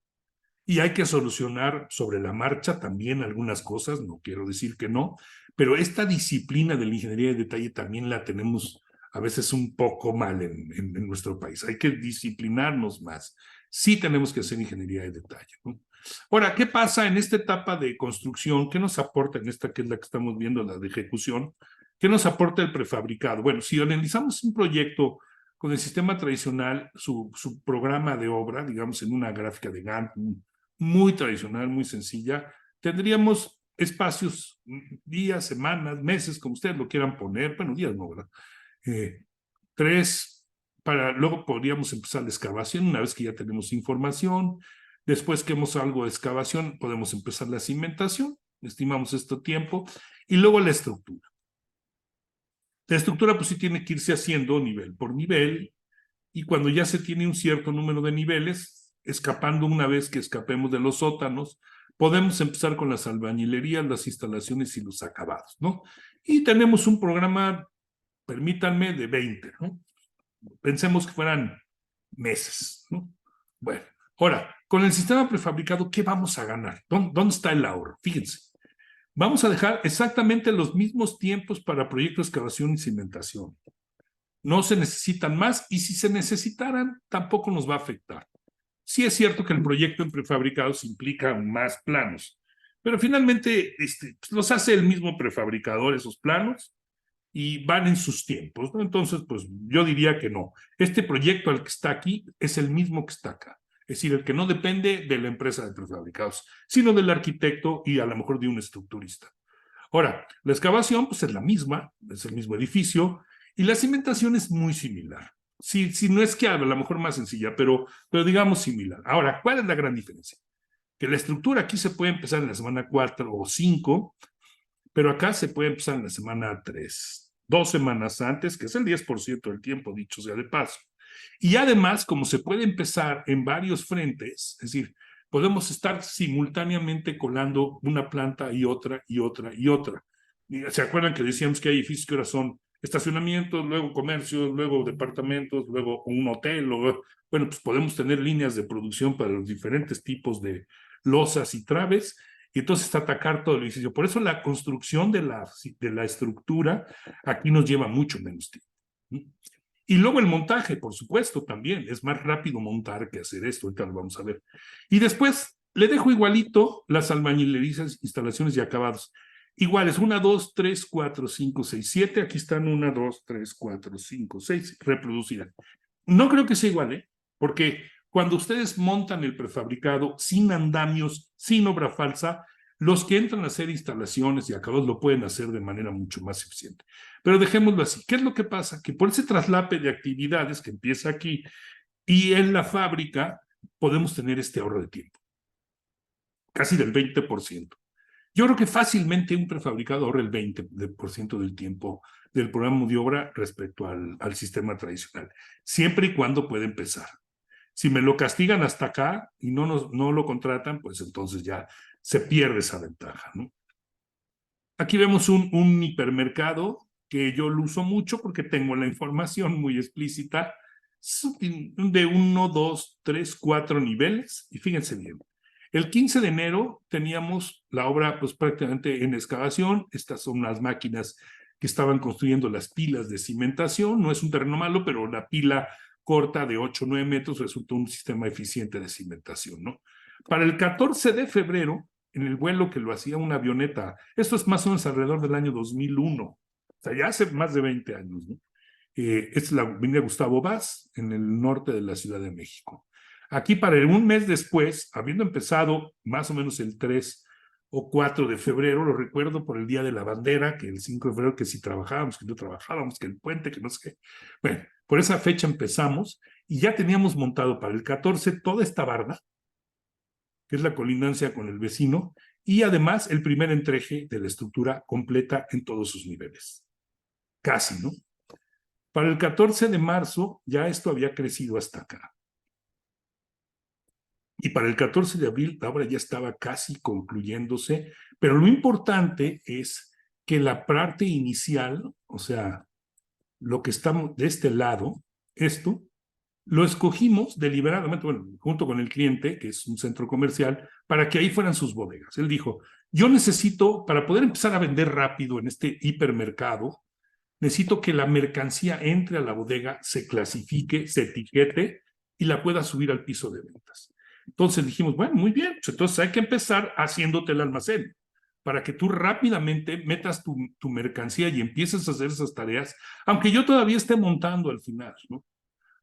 Y hay que solucionar sobre la marcha también algunas cosas, no quiero decir que no, pero esta disciplina de la ingeniería de detalle también la tenemos a veces un poco mal en nuestro país. Hay que disciplinarnos más. Sí tenemos que hacer ingeniería de detalle, ¿no? Ahora, ¿qué pasa en esta etapa de construcción? ¿Qué nos aporta en esta que es la que estamos viendo, la de ejecución? ¿Qué nos aporta el prefabricado? Bueno, si analizamos un proyecto con el sistema tradicional, su programa de obra, digamos en una gráfica de Gantt, muy tradicional, muy sencilla, tendríamos espacios, días, semanas, meses, como ustedes lo quieran poner, bueno, días no, ¿verdad? 3, luego podríamos empezar la excavación una vez que ya tenemos información. Después que hemos algo de excavación, podemos empezar la cimentación, estimamos este tiempo, y luego la estructura. La estructura pues sí tiene que irse haciendo nivel por nivel, y cuando ya se tiene un cierto número de niveles, escapando una vez que escapemos de los sótanos, podemos empezar con las albañilerías, las instalaciones y los acabados, ¿no? Y tenemos un programa, permítanme, de 20, ¿no? Pensemos que fueran meses, ¿no? Bueno, ahora, con el sistema prefabricado, ¿qué vamos a ganar? ¿Dónde está el ahorro? Fíjense. Vamos a dejar exactamente los mismos tiempos para proyectos de excavación y cimentación. No se necesitan más, y si se necesitaran, tampoco nos va a afectar. Sí es cierto que el proyecto en prefabricados implica más planos, pero finalmente pues, los hace el mismo prefabricador esos planos y van en sus tiempos, ¿no? Entonces, pues yo diría que no. Este proyecto al que está aquí es el mismo que está acá. Es decir, el que no depende de la empresa de prefabricados, sino del arquitecto y a lo mejor de un estructurista. Ahora, la excavación pues es la misma, es el mismo edificio, y la cimentación es muy similar. Si no es que a lo mejor más sencilla, pero digamos similar. Ahora, ¿cuál es la gran diferencia? Que la estructura aquí se puede empezar en la semana 4 o 5, pero acá se puede empezar en la semana 3, 2 semanas antes, que es el 10% del tiempo, dicho sea de paso. Y además, como se puede empezar en varios frentes, es decir, podemos estar simultáneamente colando una planta y otra, y otra, y otra. ¿Se acuerdan que decíamos que hay edificios que ahora son estacionamientos, luego comercios, luego departamentos, luego un hotel? Bueno, pues podemos tener líneas de producción para los diferentes tipos de losas y traves, y entonces atacar todo el edificio. Por eso la construcción de la estructura aquí nos lleva mucho menos tiempo. Y luego el montaje, por supuesto, también. Es más rápido montar que hacer esto, ahorita lo vamos a ver. Y después le dejo igualito las albañilerías, instalaciones y acabados. Iguales, 1, 2, 3, 4, 5, 6, 7. Aquí están 1, 2, 3, 4, 5, 6 reproducidas. No creo que sea igual, ¿eh? Porque cuando ustedes montan el prefabricado sin andamios, sin obra falsa, los que entran a hacer instalaciones y acabados lo pueden hacer de manera mucho más eficiente. Pero dejémoslo así. ¿Qué es lo que pasa? Que por ese traslape de actividades que empieza aquí y en la fábrica podemos tener este ahorro de tiempo, casi del 20%. Yo creo que fácilmente un prefabricado ahorra el 20% del tiempo del programa de obra respecto al sistema tradicional, siempre y cuando pueda empezar. Si me lo castigan hasta acá y no lo contratan, pues entonces ya se pierde esa ventaja, ¿no? Aquí vemos un hipermercado que yo lo uso mucho porque tengo la información muy explícita de 1, 2, 3, 4 niveles. Y fíjense bien, el 15 de enero teníamos la obra pues prácticamente en excavación. Estas son las máquinas que estaban construyendo las pilas de cimentación. No es un terreno malo, pero la pila corta de 8 o 9 metros resultó un sistema eficiente de cimentación, ¿no? Para el 14 de febrero, en el vuelo que lo hacía una avioneta, esto es más o menos alrededor del año 2001, o sea, ya hace más de 20 años, ¿no? Es la avenida Gustavo Vaz, en el norte de la Ciudad de México. Aquí para un mes después, habiendo empezado más o menos el 3 o 4 de febrero, lo recuerdo por el Día de la Bandera, que el 5 de febrero, que si trabajábamos, que no trabajábamos, que el puente, que no sé qué. Bueno, por esa fecha empezamos y ya teníamos montado para el 14 toda esta barda, que es la colindancia con el vecino, y además el primer entreje de la estructura completa en todos sus niveles. Casi, ¿no? Para el 14 de marzo ya esto había crecido hasta acá. Y para el 14 de abril la obra ya estaba casi concluyéndose, pero lo importante es que la parte inicial, o sea, lo que estamos de este lado, esto, lo escogimos deliberadamente, bueno, junto con el cliente, que es un centro comercial, para que ahí fueran sus bodegas. Él dijo, yo necesito, para poder empezar a vender rápido en este hipermercado, necesito que la mercancía entre a la bodega, se clasifique, se etiquete y la pueda subir al piso de ventas. Entonces dijimos, bueno, muy bien, pues entonces hay que empezar haciéndote el almacén para que tú rápidamente metas tu mercancía y empieces a hacer esas tareas, aunque yo todavía esté montando al final, ¿no?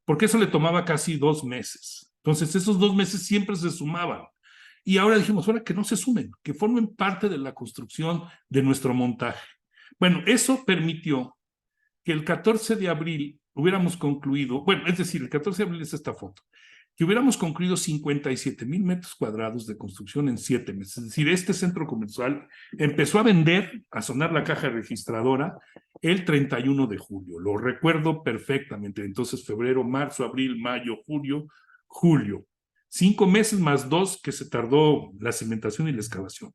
Porque eso le tomaba casi 2 meses. Entonces, esos 2 meses siempre se sumaban. Y ahora dijimos, ahora que no se sumen, que formen parte de la construcción de nuestro montaje. Bueno, eso permitió que el 14 de abril hubiéramos concluido, bueno, es decir, el 14 de abril es esta foto, que hubiéramos concluido 57,000 metros cuadrados de construcción en 7 meses. Es decir, este centro comercial empezó a vender, a sonar la caja registradora, el 31 de julio. Lo recuerdo perfectamente. Entonces, febrero, marzo, abril, mayo, julio. 5 meses más 2 que se tardó la cimentación y la excavación.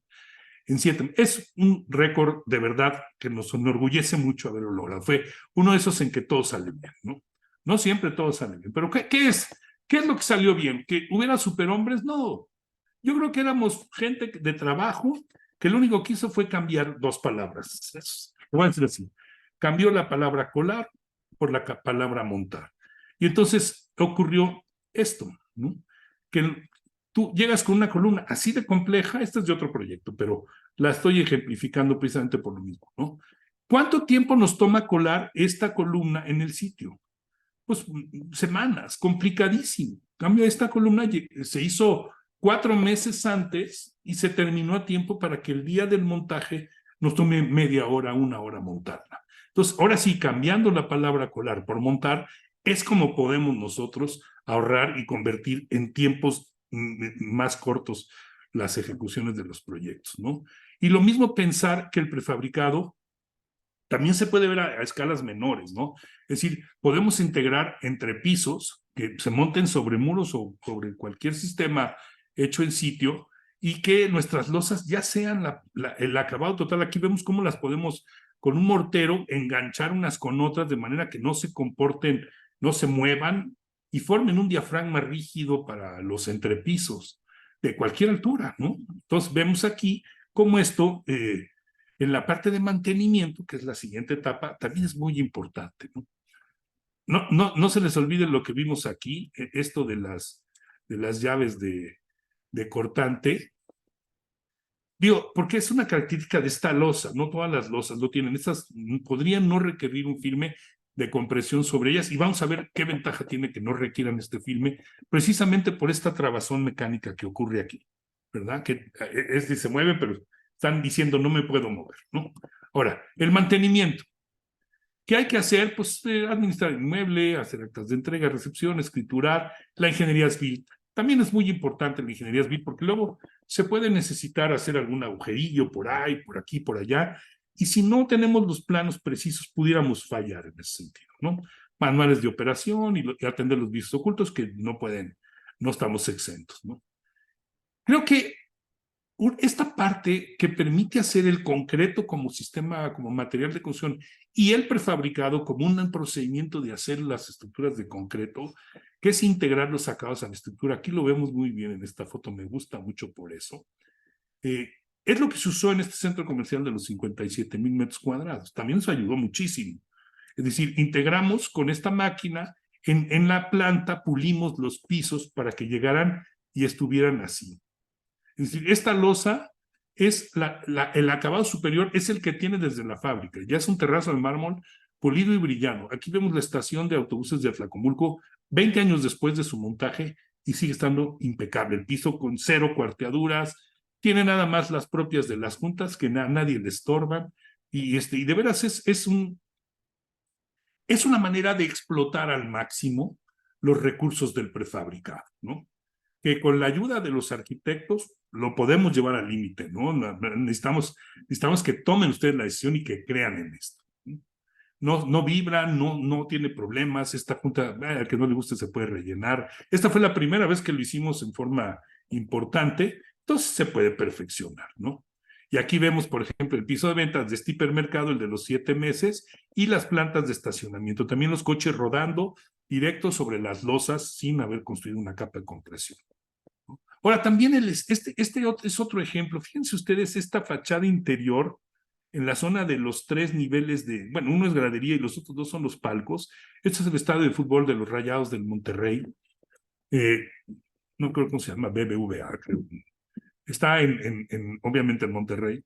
En 7. Es un récord de verdad que nos enorgullece mucho haberlo logrado. Fue uno de esos en que todo sale bien, ¿no? No siempre todo sale bien, pero ¿qué es? ¿Qué es lo que salió bien? ¿Que hubiera superhombres? No. Yo creo que éramos gente de trabajo que lo único que hizo fue cambiar 2 palabras. Lo voy a decir así. Cambió la palabra colar por la palabra montar. Y entonces ocurrió esto, ¿no? Que tú llegas con una columna así de compleja, esta es de otro proyecto, pero la estoy ejemplificando precisamente por lo mismo, ¿no? ¿Cuánto tiempo nos toma colar esta columna en el sitio? Pues semanas, complicadísimo. En cambio, esta columna se hizo 4 meses antes y se terminó a tiempo para que el día del montaje nos tome media hora, 1 hora montarla. Entonces, ahora sí, cambiando la palabra colar por montar, es como podemos nosotros ahorrar y convertir en tiempos más cortos las ejecuciones de los proyectos, ¿no? Y lo mismo pensar que el prefabricado también se puede ver a escalas menores, ¿no? Es decir, podemos integrar entre pisos que se monten sobre muros o sobre cualquier sistema hecho en sitio y que nuestras losas ya sean el acabado total. Aquí vemos cómo las podemos, con un mortero, enganchar unas con otras de manera que no se comporten, no se muevan y formen un diafragma rígido para los entrepisos de cualquier altura, ¿no? Entonces vemos aquí cómo esto, en la parte de mantenimiento, que es la siguiente etapa, también es muy importante, ¿no? No se les olvide lo que vimos aquí, esto de las llaves de cortante. Digo, porque es una característica de esta losa, no todas las losas lo tienen. Estas podrían no requerir un filme de compresión sobre ellas y vamos a ver qué ventaja tiene que no requieran este filme, precisamente por esta trabazón mecánica que ocurre aquí, ¿verdad? Que se mueven, pero están diciendo no me puedo mover, ¿no? Ahora, el mantenimiento. ¿Qué hay que hacer? Pues administrar el inmueble, hacer actas de entrega, recepción, escriturar, la ingeniería civil. También es muy importante la ingeniería civil porque luego se puede necesitar hacer algún agujerillo por ahí, por aquí, por allá, y si no tenemos los planos precisos, pudiéramos fallar en ese sentido, ¿no? Manuales de operación y atender los vicios ocultos que no estamos exentos, ¿no? Creo que esta parte que permite hacer el concreto como sistema, como material de construcción y el prefabricado como un procedimiento de hacer las estructuras de concreto, que es integrar los acabados a la estructura. Aquí lo vemos muy bien en esta foto, me gusta mucho por eso. Es lo que se usó en este centro comercial de los 57,000 metros cuadrados. También eso ayudó muchísimo. Es decir, integramos con esta máquina en la planta, pulimos los pisos para que llegaran y estuvieran así. Es decir, esta losa es el acabado superior, es el que tiene desde la fábrica. Ya es un terrazo de mármol pulido y brillado. Aquí vemos la estación de autobuses de Atlacomulco 20 años después de su montaje y sigue estando impecable. El piso con 0 cuarteaduras, tiene nada más las propias de las juntas que nadie le estorban. Y de veras es una manera de explotar al máximo los recursos del prefabricado, ¿no? Que con la ayuda de los arquitectos lo podemos llevar al límite, ¿no? Necesitamos que tomen ustedes la decisión y que crean en esto. No vibra, no tiene problemas. Esta junta, al que no le guste se puede rellenar. Esta fue la primera vez que lo hicimos en forma importante, entonces se puede perfeccionar, ¿no? Y aquí vemos, por ejemplo, el piso de ventas de este hipermercado, el de los 7 meses, y las plantas de estacionamiento. También los coches rodando directo sobre las losas sin haber construido una capa de compresión. Ahora, también este es otro ejemplo. Fíjense ustedes esta fachada interior en la zona de los 3 niveles de, bueno, uno es gradería y los otros 2 son los palcos. Este es el estadio de fútbol de los Rayados del Monterrey. No creo cómo se llama, BBVA, creo. Está obviamente en Monterrey.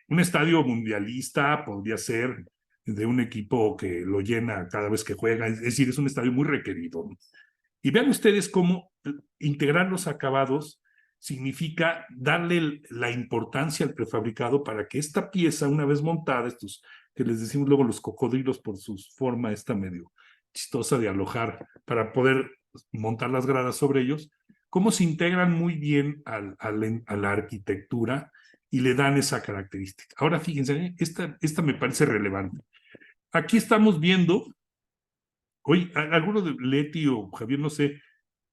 Un estadio mundialista podría ser de un equipo que lo llena cada vez que juega. Es decir, es un estadio muy requerido, ¿no? Y vean ustedes cómo integrar los acabados significa darle la importancia al prefabricado para que esta pieza, una vez montada, estos que les decimos luego los cocodrilos por su forma esta medio chistosa de alojar, para poder montar las gradas sobre ellos, cómo se integran muy bien a la arquitectura y le dan esa característica. Ahora fíjense, esta me parece relevante. Aquí estamos viendo, hoy alguno de Leti o Javier, no sé,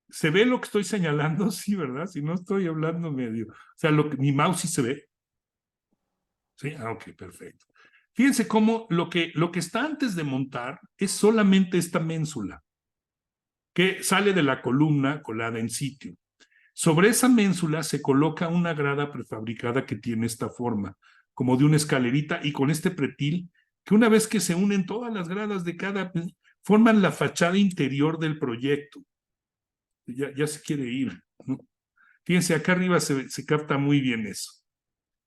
¿se ve lo que estoy señalando? Sí, ¿verdad? Si no estoy hablando medio. O sea, mi mouse sí se ve. ¿Sí? Ok, perfecto. Fíjense cómo lo que está antes de montar es solamente esta ménsula que sale de la columna colada en sitio. Sobre esa ménsula se coloca una grada prefabricada que tiene esta forma, como de una escalerita y con este pretil, que una vez que se unen todas las gradas de cada, forman la fachada interior del proyecto. Ya se quiere ir, ¿no? Fíjense, acá arriba se capta muy bien eso.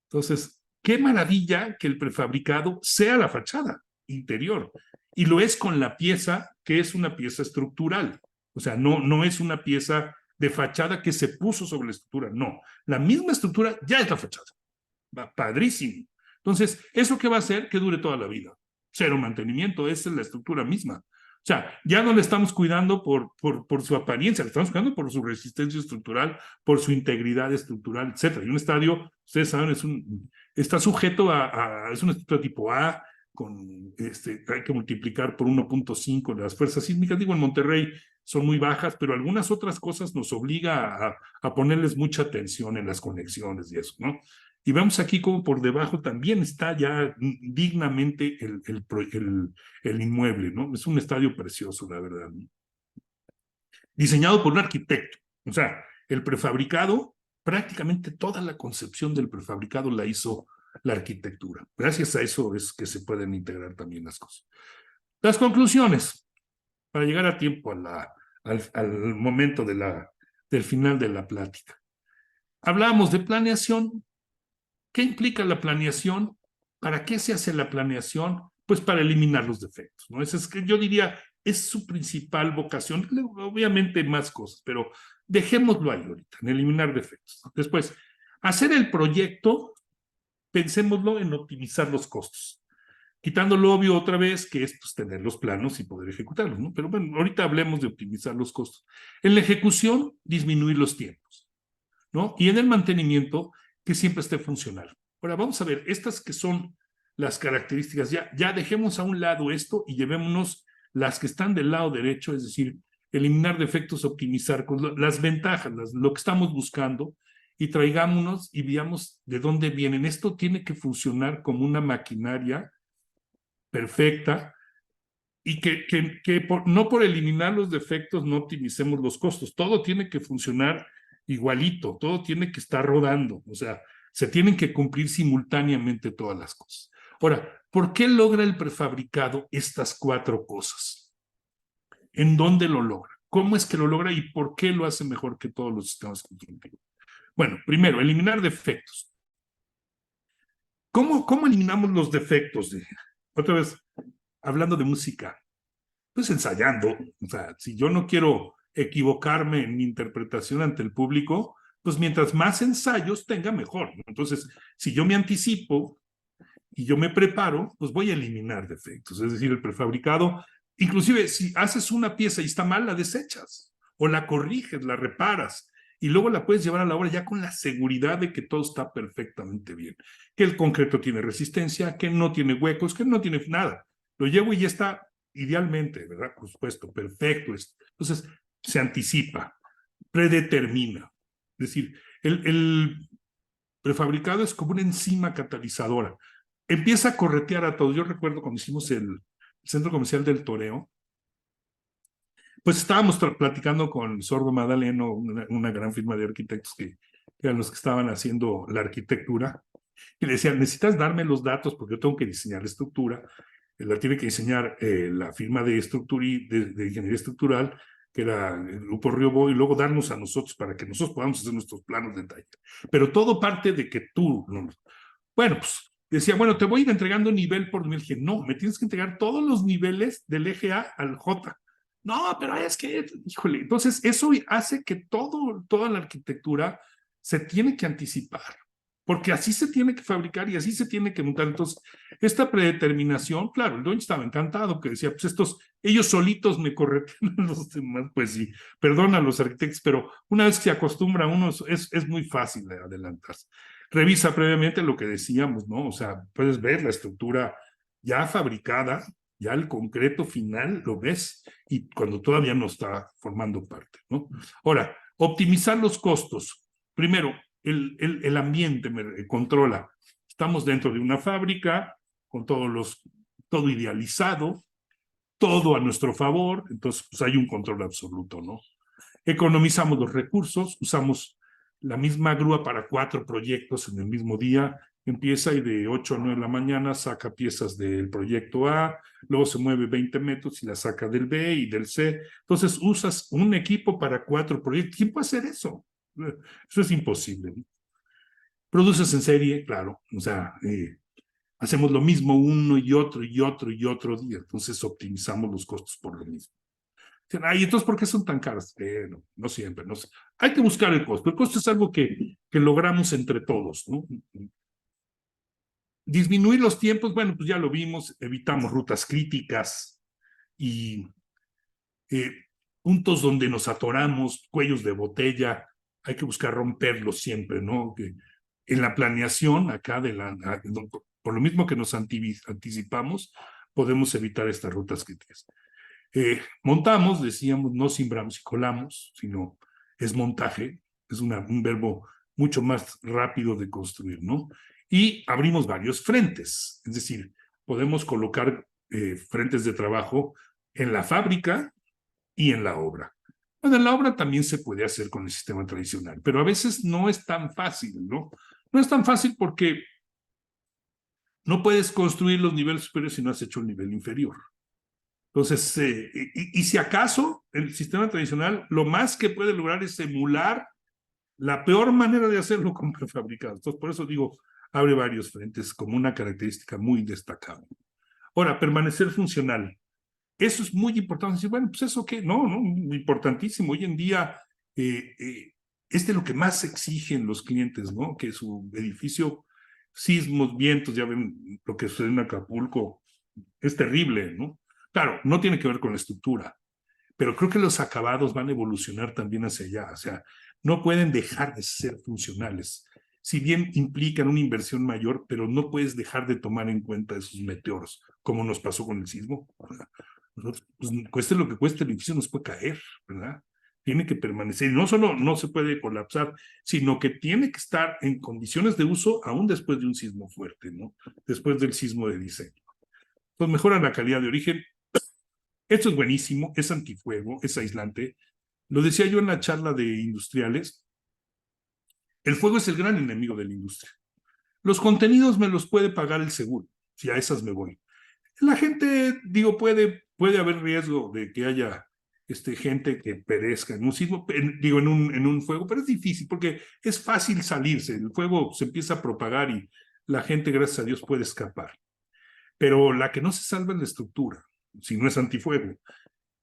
Entonces, qué maravilla que el prefabricado sea la fachada interior. Y lo es con la pieza, que es una pieza estructural. O sea, no es una pieza de fachada que se puso sobre la estructura. No, la misma estructura ya es la fachada. Va padrísimo. Entonces, ¿eso qué va a hacer? Que dure toda la vida. 0 mantenimiento, esa es la estructura misma. O sea, ya no le estamos cuidando por su apariencia, le estamos cuidando por su resistencia estructural, por su integridad estructural, etc. Y un estadio, ustedes saben, está sujeto es una estructura tipo A, hay que multiplicar por 1.5 las fuerzas sísmicas. Digo, en Monterrey son muy bajas, pero algunas otras cosas nos obliga a ponerles mucha atención en las conexiones y eso, ¿no? Y vemos aquí como por debajo también está ya dignamente el inmueble, ¿no? Es un estadio precioso, la verdad, ¿no? diseñado por un arquitecto. O sea, el prefabricado, prácticamente toda la concepción del prefabricado la hizo la arquitectura. Gracias a eso es que se pueden integrar también las cosas. Las conclusiones, para llegar a tiempo al momento del final de la plática. Hablamos de planeación. ¿Qué implica la planeación? ¿Para qué se hace la planeación? Pues para eliminar los defectos, ¿no? Esa es que yo diría, es su principal vocación. Obviamente más cosas, pero dejémoslo ahí ahorita, en eliminar defectos. Después, hacer el proyecto, pensémoslo en optimizar los costos. Quitando lo obvio otra vez, que es pues, tener los planos y poder ejecutarlos, ¿no? Pero bueno, ahorita hablemos de optimizar los costos. En la ejecución, disminuir los tiempos, ¿no? Y en el mantenimiento, que siempre esté funcional. Ahora, vamos a ver, estas que son las características, ya dejemos a un lado esto y llevémonos las que están del lado derecho, es decir, eliminar defectos, optimizar las ventajas, lo que estamos buscando, y traigámonos y veamos de dónde vienen. Esto tiene que funcionar como una maquinaria perfecta y no por eliminar los defectos no optimicemos los costos. Todo tiene que funcionar igualito, todo tiene que estar rodando, o sea, se tienen que cumplir simultáneamente todas las cosas. Ahora, ¿por qué logra el prefabricado estas 4 cosas? ¿En dónde lo logra? ¿Cómo es que lo logra y por qué lo hace mejor que todos los sistemas constructivos? Bueno, primero, eliminar defectos. ¿Cómo eliminamos los defectos? Otra vez, hablando de música, pues ensayando. O sea, si yo no quiero equivocarme en mi interpretación ante el público, pues mientras más ensayos tenga, mejor, ¿no? Entonces, si yo me anticipo y yo me preparo, pues voy a eliminar defectos. Es decir, el prefabricado, inclusive si haces una pieza y está mal, la desechas o la corriges, la reparas y luego la puedes llevar a la obra ya con la seguridad de que todo está perfectamente bien, que el concreto tiene resistencia, que no tiene huecos, que no tiene nada. Lo llevo y ya está idealmente, ¿verdad? Por supuesto, perfecto. Entonces, se anticipa, predetermina. Es decir, el prefabricado es como una enzima catalizadora. Empieza a corretear a todo. Yo recuerdo cuando hicimos el centro comercial del Toreo, pues estábamos platicando con Sordo Madaleno, una gran firma de arquitectos que eran los que estaban haciendo la arquitectura, y le decían, necesitas darme los datos porque yo tengo que diseñar la estructura, la tiene que diseñar la firma de ingeniería estructural, que era el Grupo Riobó, y luego darnos a nosotros para que nosotros podamos hacer nuestros planos de detalle. Pero todo parte de que tú... Bueno, pues decía, bueno, te voy a ir entregando nivel por nivel. Dije, no, me tienes que entregar todos los niveles del eje A al J. No, pero es que, híjole, entonces eso hace que toda la arquitectura se tiene que anticipar, porque así se tiene que fabricar y así se tiene que montar. Entonces, esta predeterminación, claro, el dueño estaba encantado, que decía, pues ellos solitos me corretean a los demás, pues sí, perdón a los arquitectos, pero una vez que se acostumbra uno, es muy fácil de adelantarse. Revisa previamente lo que decíamos, ¿no? O sea, puedes ver la estructura ya fabricada, ya el concreto final lo ves, y cuando todavía no está formando parte, ¿no? Ahora, optimizar los costos. Primero, el ambiente me controla. Estamos dentro de una fábrica con todo idealizado, todo a nuestro favor, entonces pues hay un control absoluto, ¿no? Economizamos los recursos, usamos la misma grúa para 4 proyectos en el mismo día, empieza y de 8 a 9 de la mañana saca piezas del proyecto A, luego se mueve 20 metros y la saca del B y del C. Entonces usas un equipo para 4 proyectos. ¿Quién puede hacer eso? Eso es imposible, ¿no? Produces en serie, claro, o sea, hacemos lo mismo uno y otro y otro y otro día, entonces optimizamos los costos por lo mismo. Ay, entonces, ¿por qué son tan caras? No siempre, no sé. Hay que buscar el costo. El costo es algo que logramos entre todos, ¿no? Disminuir los tiempos, bueno, pues ya lo vimos, evitamos rutas críticas y puntos donde nos atoramos, cuellos de botella, hay que buscar romperlos siempre, ¿no? Que en la planeación, acá, por lo mismo que nos anticipamos, podemos evitar estas rutas críticas. Montamos, decíamos, no cimbramos y colamos, sino es montaje, es un verbo mucho más rápido de construir, ¿no? Y abrimos varios frentes, es decir, podemos colocar frentes de trabajo en la fábrica y en la obra. Bueno, en la obra también se puede hacer con el sistema tradicional, pero a veces no es tan fácil, ¿no? No es tan fácil porque no puedes construir los niveles superiores si no has hecho el nivel inferior. Entonces, y si acaso el sistema tradicional lo más que puede lograr es emular la peor manera de hacerlo con prefabricados. Entonces, por eso digo, abre varios frentes como una característica muy destacable. Ahora, permanecer funcional. Eso es muy importante. Decir, bueno, pues eso qué, no, importantísimo. Hoy en día es de lo que más exigen los clientes, ¿no? Que su edificio, sismos, vientos, ya ven lo que sucede en Acapulco, es terrible, ¿no? Claro, no tiene que ver con la estructura, pero creo que los acabados van a evolucionar también hacia allá. O sea, no pueden dejar de ser funcionales. Si bien implican una inversión mayor, pero no puedes dejar de tomar en cuenta esos meteoros, como nos pasó con el sismo. Pues, cueste lo que cueste, el edificio nos puede caer, ¿verdad? Tiene que permanecer. Y no solo no se puede colapsar, sino que tiene que estar en condiciones de uso aún después de un sismo fuerte, ¿no? Después del sismo de diseño. Entonces mejora la calidad de origen. Esto es buenísimo, es antifuego, es aislante. Lo decía yo en la charla de industriales, el fuego es el gran enemigo de la industria. Los contenidos me los puede pagar el seguro, si a esas me voy. La gente, digo, puede haber riesgo de que haya gente que perezca en un sismo, digo, en un fuego, pero es difícil porque es fácil salirse, el fuego se empieza a propagar y la gente, gracias a Dios, puede escapar. Pero la que no se salva es la estructura, si no es antifuego.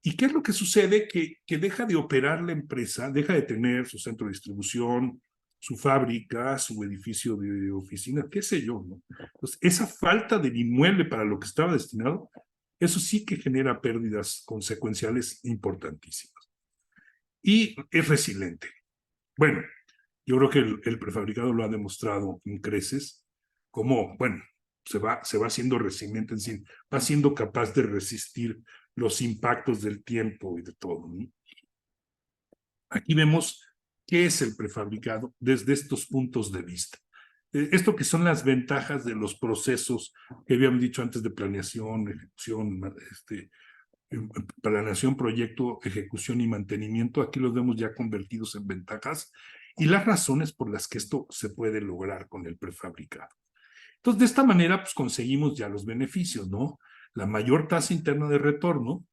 ¿Y qué es lo que sucede? Que deja de operar la empresa, deja de tener su centro de distribución, su fábrica, su edificio de oficina, qué sé yo, ¿no? Entonces, esa falta del inmueble para lo que estaba destinado, eso sí que genera pérdidas consecuenciales importantísimas. Y es resiliente. Bueno, yo creo que el prefabricado lo ha demostrado en creces, como, bueno, se va haciendo resiliente en sí, va siendo capaz de resistir los impactos del tiempo y de todo, ¿no? Aquí vemos qué es el prefabricado desde estos puntos de vista. Esto que son las ventajas de los procesos que habíamos dicho antes de planeación, ejecución, planeación, proyecto, ejecución y mantenimiento, aquí los vemos ya convertidos en ventajas y las razones por las que esto se puede lograr con el prefabricado. Entonces, de esta manera, pues conseguimos ya los beneficios, ¿no? La mayor tasa interna de retorno,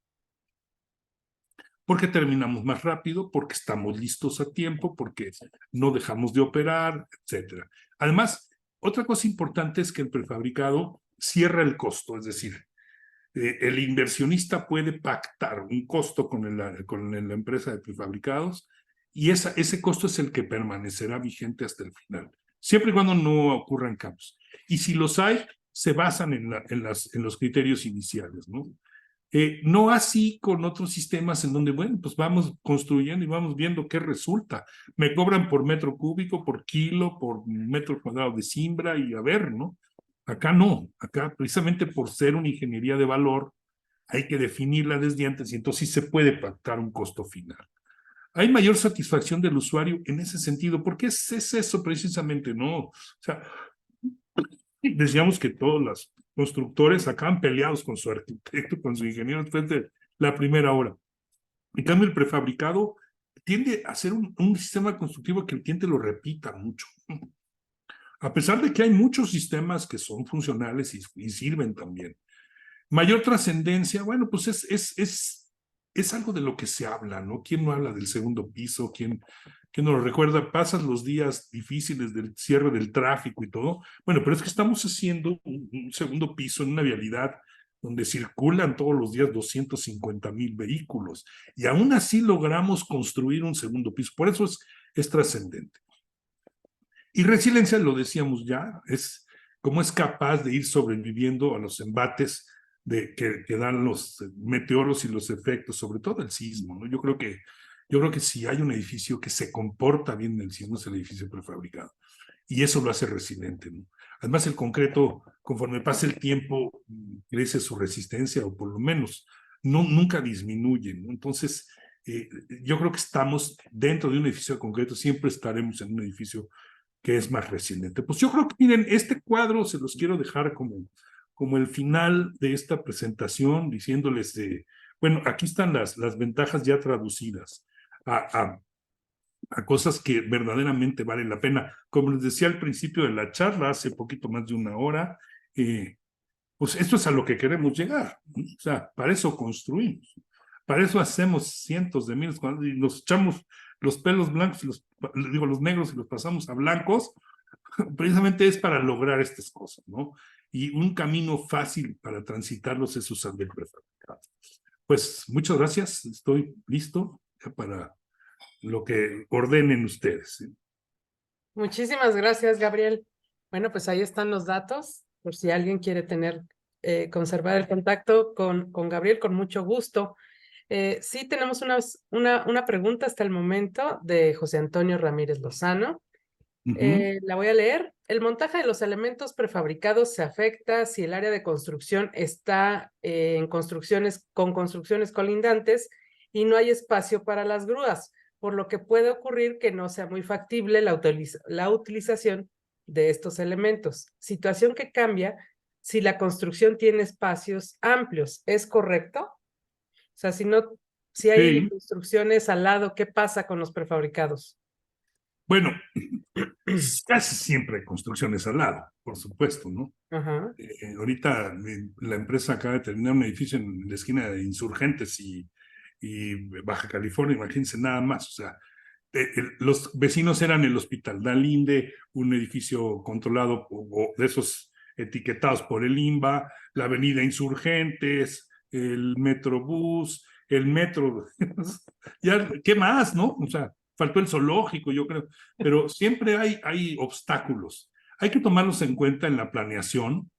porque terminamos más rápido, porque estamos listos a tiempo, porque no dejamos de operar, etcétera. Además, otra cosa importante es que el prefabricado cierra el costo, es decir, el inversionista puede pactar un costo con la empresa de prefabricados y ese costo es el que permanecerá vigente hasta el final, siempre y cuando no ocurran cambios. Y si los hay, se basan en los criterios iniciales, ¿no? No así con otros sistemas en donde, bueno, pues vamos construyendo y vamos viendo qué resulta. Me cobran por metro cúbico, por kilo, por metro cuadrado de cimbra y a ver, ¿no? Acá no, acá precisamente por ser una ingeniería de valor, hay que definirla desde antes y entonces sí se puede pactar un costo final. Hay mayor satisfacción del usuario en ese sentido, porque es eso precisamente, ¿no? O sea, decíamos que todos los constructores acaban peleados con su arquitecto, con su ingeniero después de la primera hora. En cambio, el prefabricado tiende a ser un sistema constructivo que el cliente lo repita mucho. A pesar de que hay muchos sistemas que son funcionales y sirven también. Mayor trascendencia, bueno, pues es algo de lo que se habla, ¿no? ¿Quién no habla del segundo piso? ¿Quién no lo recuerda? Pasas los días difíciles del cierre del tráfico y todo. Bueno, pero es que estamos haciendo un segundo piso en una vialidad donde circulan todos los días 250,000 vehículos y aún así logramos construir un segundo piso. Por eso es trascendente. Y resiliencia, lo decíamos ya, es cómo es capaz de ir sobreviviendo a los embates que dan los meteoros y los efectos, sobre todo el sismo, ¿no? Yo creo que si hay un edificio que se comporta bien en el sismo es el edificio prefabricado. Y eso lo hace resiliente, ¿no? Además, el concreto, conforme pasa el tiempo, crece su resistencia o por lo menos nunca disminuye, ¿no? Entonces, yo creo que estamos dentro de un edificio de concreto, siempre estaremos en un edificio que es más resiliente. Pues yo creo que, miren, este cuadro se los quiero dejar como el final de esta presentación, diciéndoles bueno, aquí están las ventajas ya traducidas. a cosas que verdaderamente valen la pena. Como les decía al principio de la charla, hace poquito más de una hora, pues esto es a lo que queremos llegar, ¿no? O sea, para eso construimos, para eso hacemos cientos de miles, y nos echamos los pelos blancos, los negros y los pasamos a blancos, precisamente es para lograr estas cosas, ¿no? Y un camino fácil para transitarlos es usando el prefabricado. Pues muchas gracias, estoy listo para lo que ordenen ustedes, ¿sí? Muchísimas gracias, Gabriel. Bueno, pues ahí están los datos, por si alguien quiere conservar el contacto con Gabriel, con mucho gusto. Sí, tenemos una pregunta hasta el momento de José Antonio Ramírez Lozano. La voy a leer. El montaje de los elementos prefabricados se afecta si el área de construcción está con construcciones colindantes y no hay espacio para las grúas, por lo que puede ocurrir que no sea muy factible la utilización de estos elementos. Situación que cambia si la construcción tiene espacios amplios. ¿Es correcto? O sea, si hay Sí. construcciones al lado, ¿qué pasa con los prefabricados? Bueno, casi siempre hay construcciones al lado, por supuesto, ¿no? Ajá. Ahorita la empresa acaba de terminar un edificio en la esquina de Insurgentes y Baja California, imagínense nada más, o sea, los vecinos eran el Hospital Dalinde, un edificio controlado o de esos etiquetados por el INBA, la avenida Insurgentes, el Metrobús, el metro, ya, ¿qué más, no? O sea, faltó el zoológico, yo creo, pero siempre hay obstáculos. Hay que tomarlos en cuenta en la planeación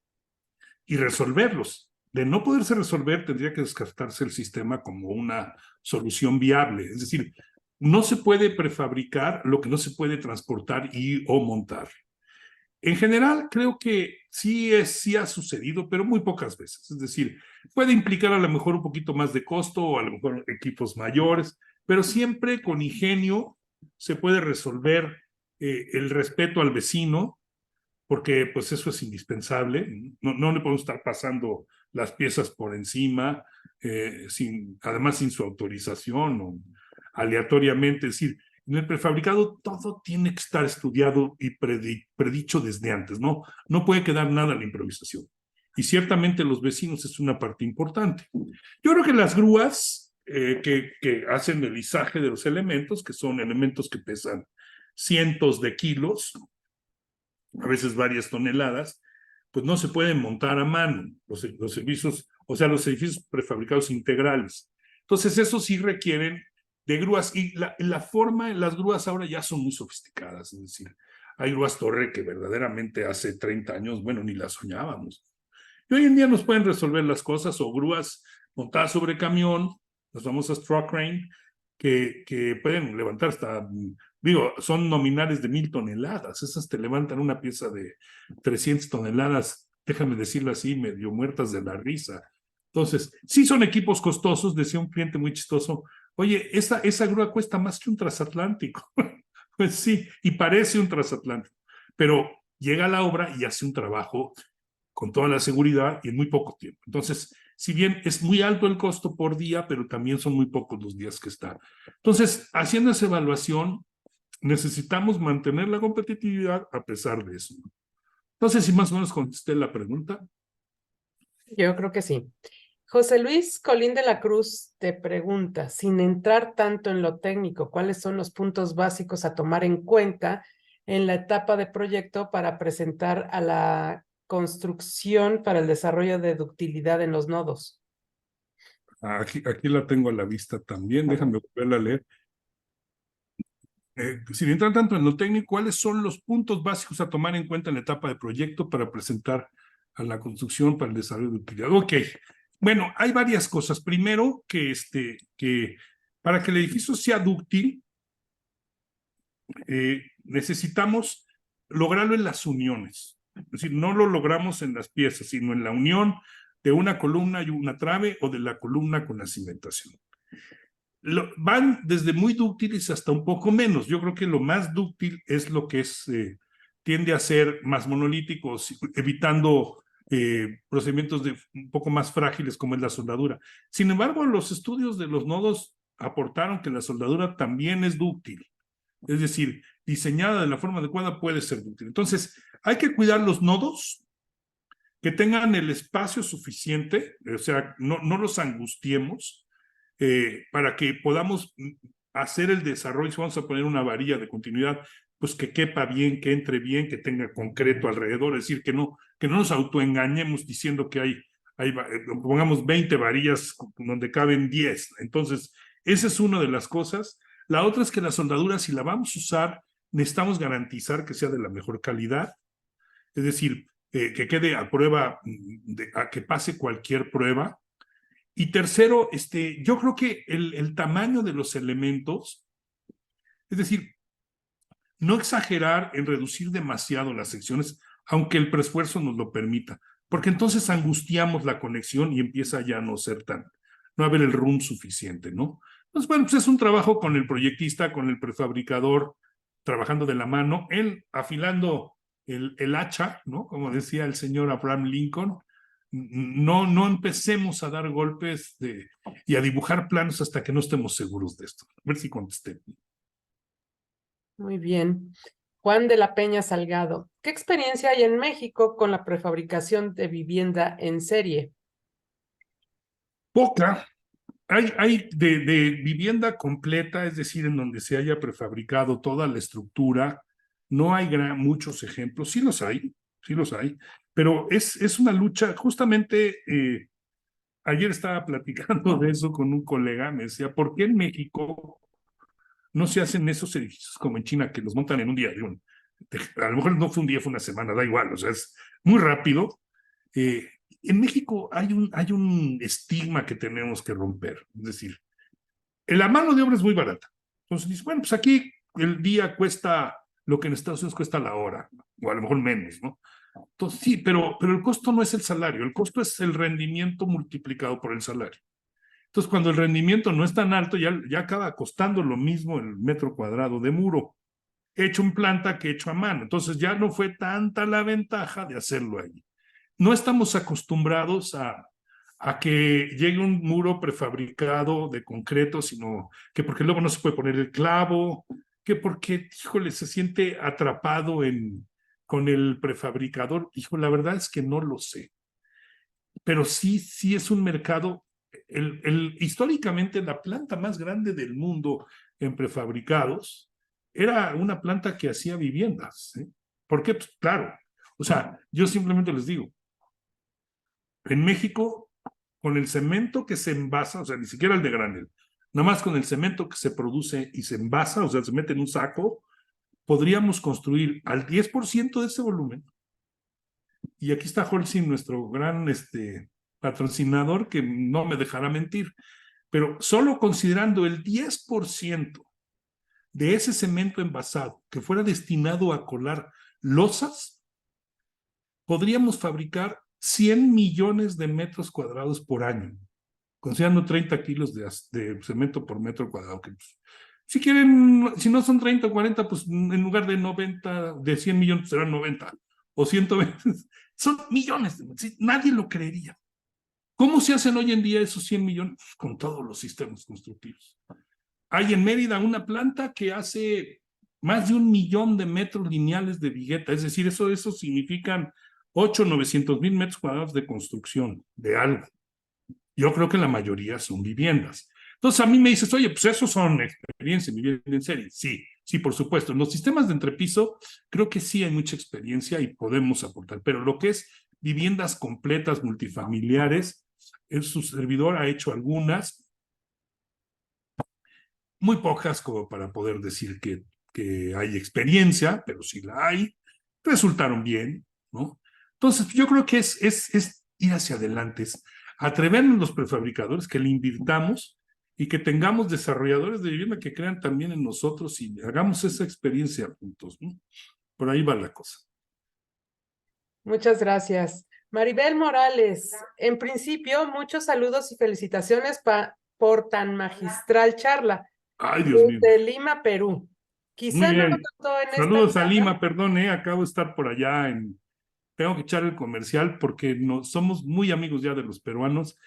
y resolverlos. De no poderse resolver, tendría que descartarse el sistema como una solución viable. Es decir, no se puede prefabricar lo que no se puede transportar o montar. En general, creo que sí ha sucedido, pero muy pocas veces. Es decir, puede implicar a lo mejor un poquito más de costo o a lo mejor equipos mayores, pero siempre con ingenio se puede resolver el respeto al vecino, porque pues eso es indispensable. No le podemos estar pasando las piezas por encima, además sin su autorización o aleatoriamente. Es decir, en el prefabricado todo tiene que estar estudiado y predicho desde antes, ¿no? No puede quedar nada a la improvisación. Y ciertamente los vecinos es una parte importante. Yo creo que las grúas que hacen el izaje de los elementos, que son elementos que pesan cientos de kilos, a veces varias toneladas, pues no se pueden montar a mano los servicios, o sea, los edificios prefabricados integrales. Entonces, eso sí requieren de grúas, y las grúas ahora ya son muy sofisticadas, es decir, hay grúas torre que verdaderamente hace 30 años, bueno, ni las soñábamos. Y hoy en día nos pueden resolver las cosas, o grúas montadas sobre camión, las famosas truck crane, que pueden levantar hasta, digo, son nominales de 1,000 toneladas. Esas te levantan una pieza de 300 toneladas, déjame decirlo así, medio muertas de la risa. Entonces, sí son equipos costosos. Decía un cliente muy chistoso, oye, esa grúa cuesta más que un transatlántico. Pues sí, y parece un transatlántico, pero llega a la obra y hace un trabajo con toda la seguridad y en muy poco tiempo. Entonces, si bien es muy alto el costo por día, pero también son muy pocos los días que está. Entonces, haciendo esa evaluación, necesitamos mantener la competitividad a pesar de eso. No sé si más o menos contesté la pregunta. Yo creo que sí. José Luis Colín de la Cruz te pregunta, sin entrar tanto en lo técnico, ¿cuáles son los puntos básicos a tomar en cuenta en la etapa de proyecto para presentar a la construcción para el desarrollo de ductilidad en los nodos? Aquí la tengo a la vista también, déjame volverla a leer. Sin entrar tanto en lo técnico, ¿cuáles son los puntos básicos a tomar en cuenta en la etapa de proyecto para presentar a la construcción para el desarrollo de utilidad? Ok, bueno, hay varias cosas. Primero, que para que el edificio sea dúctil, necesitamos lograrlo en las uniones. Es decir, no lo logramos en las piezas, sino en la unión de una columna y una trave, o de la columna con la cimentación. Van desde muy dúctiles hasta un poco menos. Yo creo que lo más dúctil es lo que tiende a ser más monolítico, evitando procedimientos un poco más frágiles como es la soldadura. Sin embargo, los estudios de los nodos aportaron que la soldadura también es dúctil. Es decir, diseñada de la forma adecuada puede ser dúctil. Entonces, hay que cuidar los nodos, que tengan el espacio suficiente, o sea, no los angustiemos, para que podamos hacer el desarrollo. Si vamos a poner una varilla de continuidad, pues que quepa bien, que entre bien, que tenga concreto alrededor, es decir, que no nos autoengañemos diciendo que pongamos 20 varillas donde caben 10. Entonces, esa es una de las cosas. La otra es que la soldadura, si la vamos a usar, necesitamos garantizar que sea de la mejor calidad, es decir, que quede a prueba, a que pase cualquier prueba. Y tercero, yo creo que el tamaño de los elementos, es decir, no exagerar en reducir demasiado las secciones, aunque el preesfuerzo nos lo permita, porque entonces angustiamos la conexión y empieza ya a no haber el room suficiente, ¿no? Entonces, bueno, pues es un trabajo con el proyectista, con el prefabricador, trabajando de la mano, él afilando el hacha, ¿no? Como decía el señor Abraham Lincoln, no empecemos a dar golpes y a dibujar planos hasta que no estemos seguros de esto. A ver si contesté. Muy bien. Juan de la Peña Salgado, ¿qué experiencia hay en México con la prefabricación de vivienda en serie? Poca. Hay de vivienda completa, es decir, en donde se haya prefabricado toda la estructura. No hay muchos ejemplos, sí los hay, pero es una lucha. Justamente ayer estaba platicando de eso con un colega, me decía, ¿por qué en México no se hacen esos edificios como en China, que los montan en un día? A lo mejor no fue un día, fue una semana, da igual, o sea, es muy rápido. En México hay un estigma que tenemos que romper, es decir, la mano de obra es muy barata. Entonces dices, bueno, pues aquí el día cuesta lo que en Estados Unidos cuesta la hora, o a lo mejor menos, ¿no? Entonces sí, pero el costo no es el salario, el costo es el rendimiento multiplicado por el salario. Entonces, cuando el rendimiento no es tan alto, ya acaba costando lo mismo el metro cuadrado de muro, hecho en planta que hecho a mano. Entonces, ya no fue tanta la ventaja de hacerlo ahí. No estamos acostumbrados a que llegue un muro prefabricado de concreto, sino que porque luego no se puede poner el clavo, que porque, híjole, se siente atrapado con el prefabricador. Híjole, la verdad es que no lo sé. Pero sí es un mercado. Históricamente, la planta más grande del mundo en prefabricados era una planta que hacía viviendas. ¿Por qué? Pues claro. O sea, yo simplemente les digo, en México, con el cemento que se envasa, o sea, ni siquiera el de granel, nada más con el cemento que se produce y se envasa, o sea, se mete en un saco, podríamos construir al 10% de ese volumen. Y aquí está Holcim, nuestro gran patrocinador, que no me dejará mentir, pero solo considerando el 10% de ese cemento envasado que fuera destinado a colar losas, podríamos fabricar 100 millones de metros cuadrados por año, considerando 30 kilos de cemento por metro cuadrado. Que, pues, si quieren, si no son 30 o 40, pues en lugar de 90, de 100 millones serán 90 o 120. Son millones, nadie lo creería. ¿Cómo se hacen hoy en día esos 100 millones? Pues con todos los sistemas constructivos. Hay en Mérida una planta que hace más de 1 millón de metros lineales de vigueta, es decir, eso significan 900,000 metros cuadrados de construcción de algo. Yo creo que la mayoría son viviendas. Entonces a mí me dices, oye, pues esos son experiencia, vivienda en serie. Sí, por supuesto. En los sistemas de entrepiso creo que sí hay mucha experiencia y podemos aportar, pero lo que es viviendas completas, multifamiliares, su servidor ha hecho algunas, muy pocas como para poder decir que hay experiencia, pero sí la hay, resultaron bien, ¿no? Entonces yo creo que es ir hacia adelante, es atrevernos los prefabricadores, que le invirtamos y que tengamos desarrolladores de vivienda que crean también en nosotros y hagamos esa experiencia juntos, ¿no? Por ahí va la cosa. Muchas gracias. Maribel Morales, en principio, muchos saludos y felicitaciones por tan magistral charla. Ay, Dios mío. De Lima, Perú. Muy Quizá no lo bien. contó en Saludos esta a Lima, perdón, acabo de estar por allá tengo que echar el comercial porque somos muy amigos ya de los peruanos.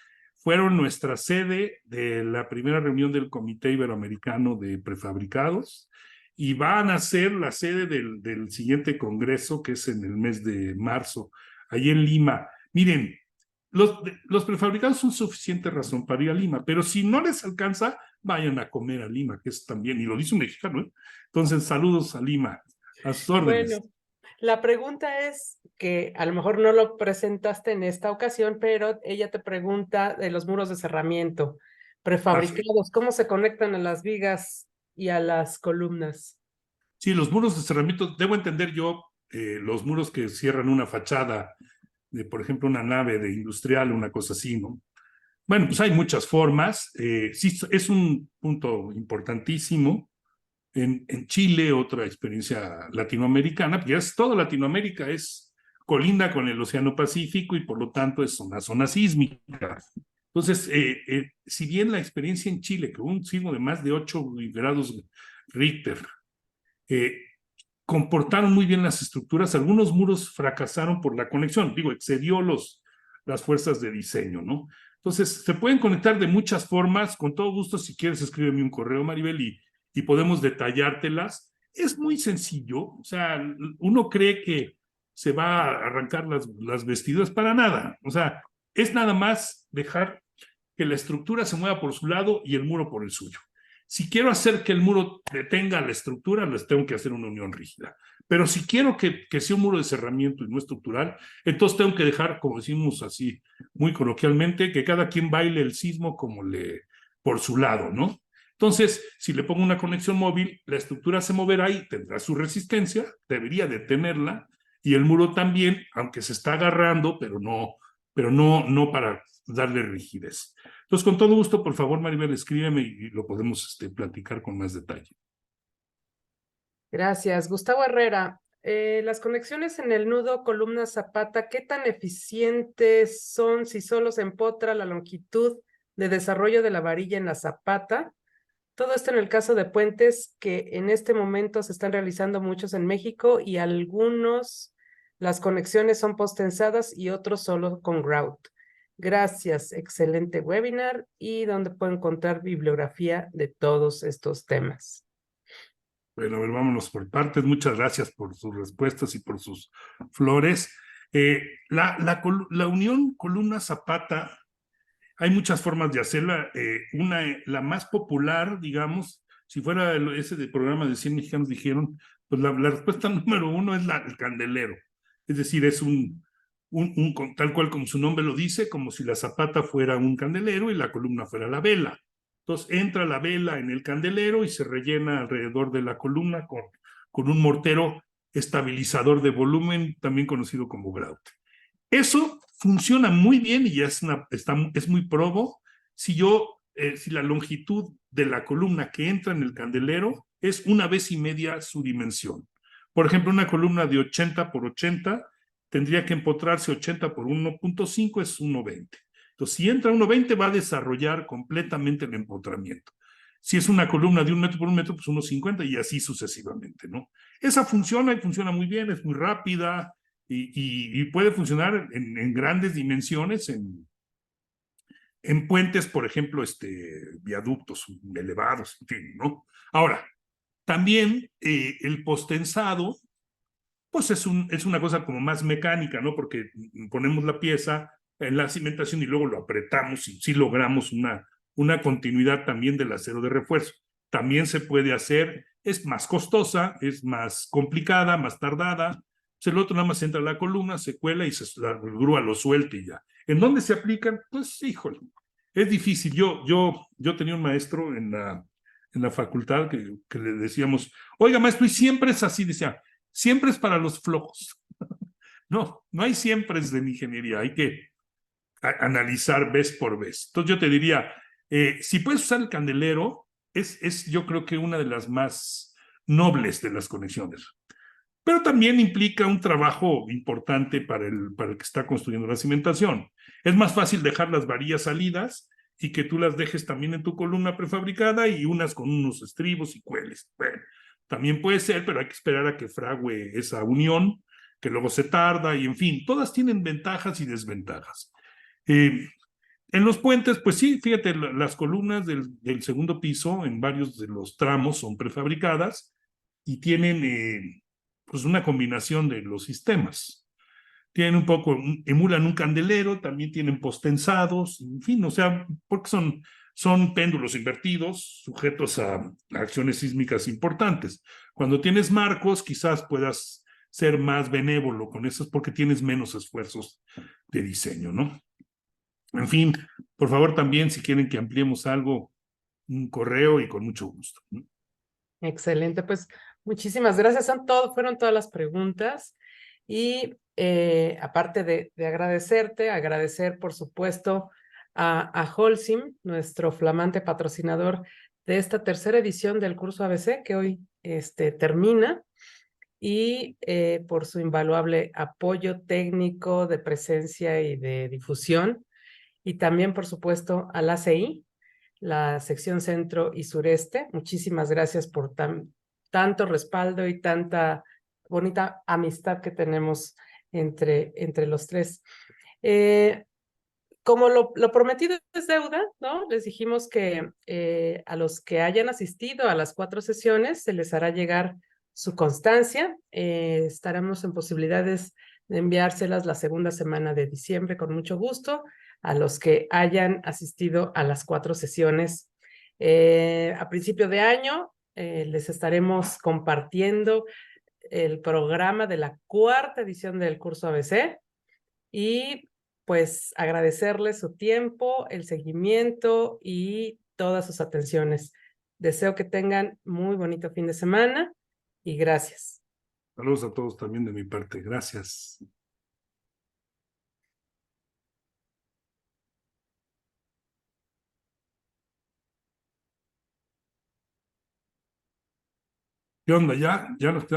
fueron nuestra sede de la primera reunión del Comité Iberoamericano de Prefabricados y van a ser la sede del siguiente congreso, que es en el mes de marzo, allí en Lima. Miren, los prefabricados son suficiente razón para ir a Lima, pero si no les alcanza, vayan a comer a Lima, que es también, y lo dice un mexicano, ¿eh? Entonces, saludos a Lima, a sus órdenes. Bueno, la pregunta es que a lo mejor no lo presentaste en esta ocasión, pero ella te pregunta de los muros de cerramiento prefabricados, ¿cómo se conectan a las vigas y a las columnas? Sí, los muros de cerramiento, debo entender yo, los muros que cierran una fachada de, por ejemplo, una nave de industrial, una cosa así, ¿no? Bueno, pues hay muchas formas. Sí, es un punto importantísimo. En Chile, otra experiencia latinoamericana, porque toda Latinoamérica es colinda con el Océano Pacífico y por lo tanto es una zona sísmica. Entonces, si bien la experiencia en Chile, que hubo un sismo de más de 8 grados Richter, comportaron muy bien las estructuras, algunos muros fracasaron por la conexión, digo, excedió las fuerzas de diseño, ¿no? Entonces, se pueden conectar de muchas formas, con todo gusto, si quieres, escríbeme un correo, Maribel, y podemos detallártelas. Es muy sencillo, o sea, uno cree que se va a arrancar las vestiduras para nada, o sea, es nada más dejar que la estructura se mueva por su lado y el muro por el suyo. Si quiero hacer que el muro detenga la estructura, les tengo que hacer una unión rígida. Pero si quiero que sea un muro de cerramiento y no estructural, entonces tengo que dejar, como decimos así muy coloquialmente, que cada quien baile el sismo por su lado, ¿no? Entonces, si le pongo una conexión móvil, la estructura se moverá y tendrá su resistencia, debería de tenerla, y el muro también, aunque se está agarrando, pero no para darle rigidez. Entonces, con todo gusto, por favor, Maribel, escríbeme y lo podemos platicar con más detalle. Gracias. Gustavo Herrera, las conexiones en el nudo columna zapata, ¿qué tan eficientes son si solo se empotra la longitud de desarrollo de la varilla en la zapata? Todo esto en el caso de puentes que en este momento se están realizando muchos en México y algunos las conexiones son postensadas y otros solo con grout. Gracias, excelente webinar y donde puedo encontrar bibliografía de todos estos temas. Bueno, a ver, vámonos por partes. Muchas gracias por sus respuestas y por sus flores. La unión columna-zapata, hay muchas formas de hacerla. La más popular, digamos, si fuera ese de programa de 100 mexicanos dijeron, pues la respuesta número uno es el candelero. Es decir, es tal cual como su nombre lo dice, como si la zapata fuera un candelero y la columna fuera la vela. Entonces entra la vela en el candelero y se rellena alrededor de la columna con un mortero estabilizador de volumen, también conocido como grout. Eso funciona muy bien y ya es muy probo si la longitud de la columna que entra en el candelero es 1.5 veces su dimensión. Por ejemplo, una columna de 80 por 80 tendría que empotrarse 80 por 1.5, es 1.20. Entonces, si entra 1.20 va a desarrollar completamente el empotramiento. Si es una columna de 1 metro por 1 metro, pues 1.50 y así sucesivamente, ¿no? Esa funciona y funciona muy bien, es muy rápida, y puede funcionar en grandes dimensiones, en puentes, por ejemplo, viaductos elevados, en fin, ¿no? Ahora, también el postensado, pues es una cosa como más mecánica, ¿no? Porque ponemos la pieza en la cimentación y luego lo apretamos y sí logramos una continuidad también del acero de refuerzo. También se puede hacer, es más costosa, es más complicada, más tardada. Pues el otro nada más entra a la columna, se cuela y la grúa lo suelta y ya. ¿En dónde se aplican? Pues, híjole, es difícil. Yo tenía un maestro en la facultad que le decíamos, oiga, maestro, y siempre es así, decía, siempre es para los flojos. No hay siempre es de ingeniería, hay que analizar vez por vez. Entonces yo te diría, si puedes usar el candelero, yo creo que una de las más nobles de las conexiones. Pero también implica un trabajo importante para el que está construyendo la cimentación. Es más fácil dejar las varillas salidas y que tú las dejes también en tu columna prefabricada y unas con unos estribos y cueles. Bueno, también puede ser, pero hay que esperar a que frague esa unión, que luego se tarda y en fin, todas tienen ventajas y desventajas. En los puentes, pues sí, fíjate, las columnas del segundo piso en varios de los tramos son prefabricadas y tienen pues una combinación de los sistemas. Tienen un poco, emulan un candelero, también tienen postensados, en fin, o sea, porque son péndulos invertidos sujetos a acciones sísmicas importantes. Cuando tienes marcos, quizás puedas ser más benévolo con esos porque tienes menos esfuerzos de diseño, ¿no? En fin, por favor también si quieren que ampliemos algo, un correo y con mucho gusto, ¿no? Excelente, pues muchísimas gracias. Fueron todas las preguntas. Y aparte de agradecerte, agradecer por supuesto a Holcim, nuestro flamante patrocinador de esta tercera edición del curso ABC que hoy termina, y por su invaluable apoyo técnico de presencia y de difusión. Y también, por supuesto, a la ACI, la sección centro y sureste. Muchísimas gracias por tanto respaldo y tanta bonita amistad que tenemos entre los tres. Como lo prometido es deuda, ¿no? Les dijimos que a los que hayan asistido a las 4 sesiones se les hará llegar su constancia. Estaremos en posibilidades de enviárselas la segunda semana de diciembre con mucho gusto a los que hayan asistido a las 4 sesiones. A principio de año les estaremos compartiendo el programa de la 4ª edición del curso ABC y pues agradecerles su tiempo, el seguimiento y todas sus atenciones. Deseo que tengan muy bonito fin de semana y gracias. Saludos a todos también de mi parte. Gracias. ¿Qué onda? ¿Ya nos quedamos?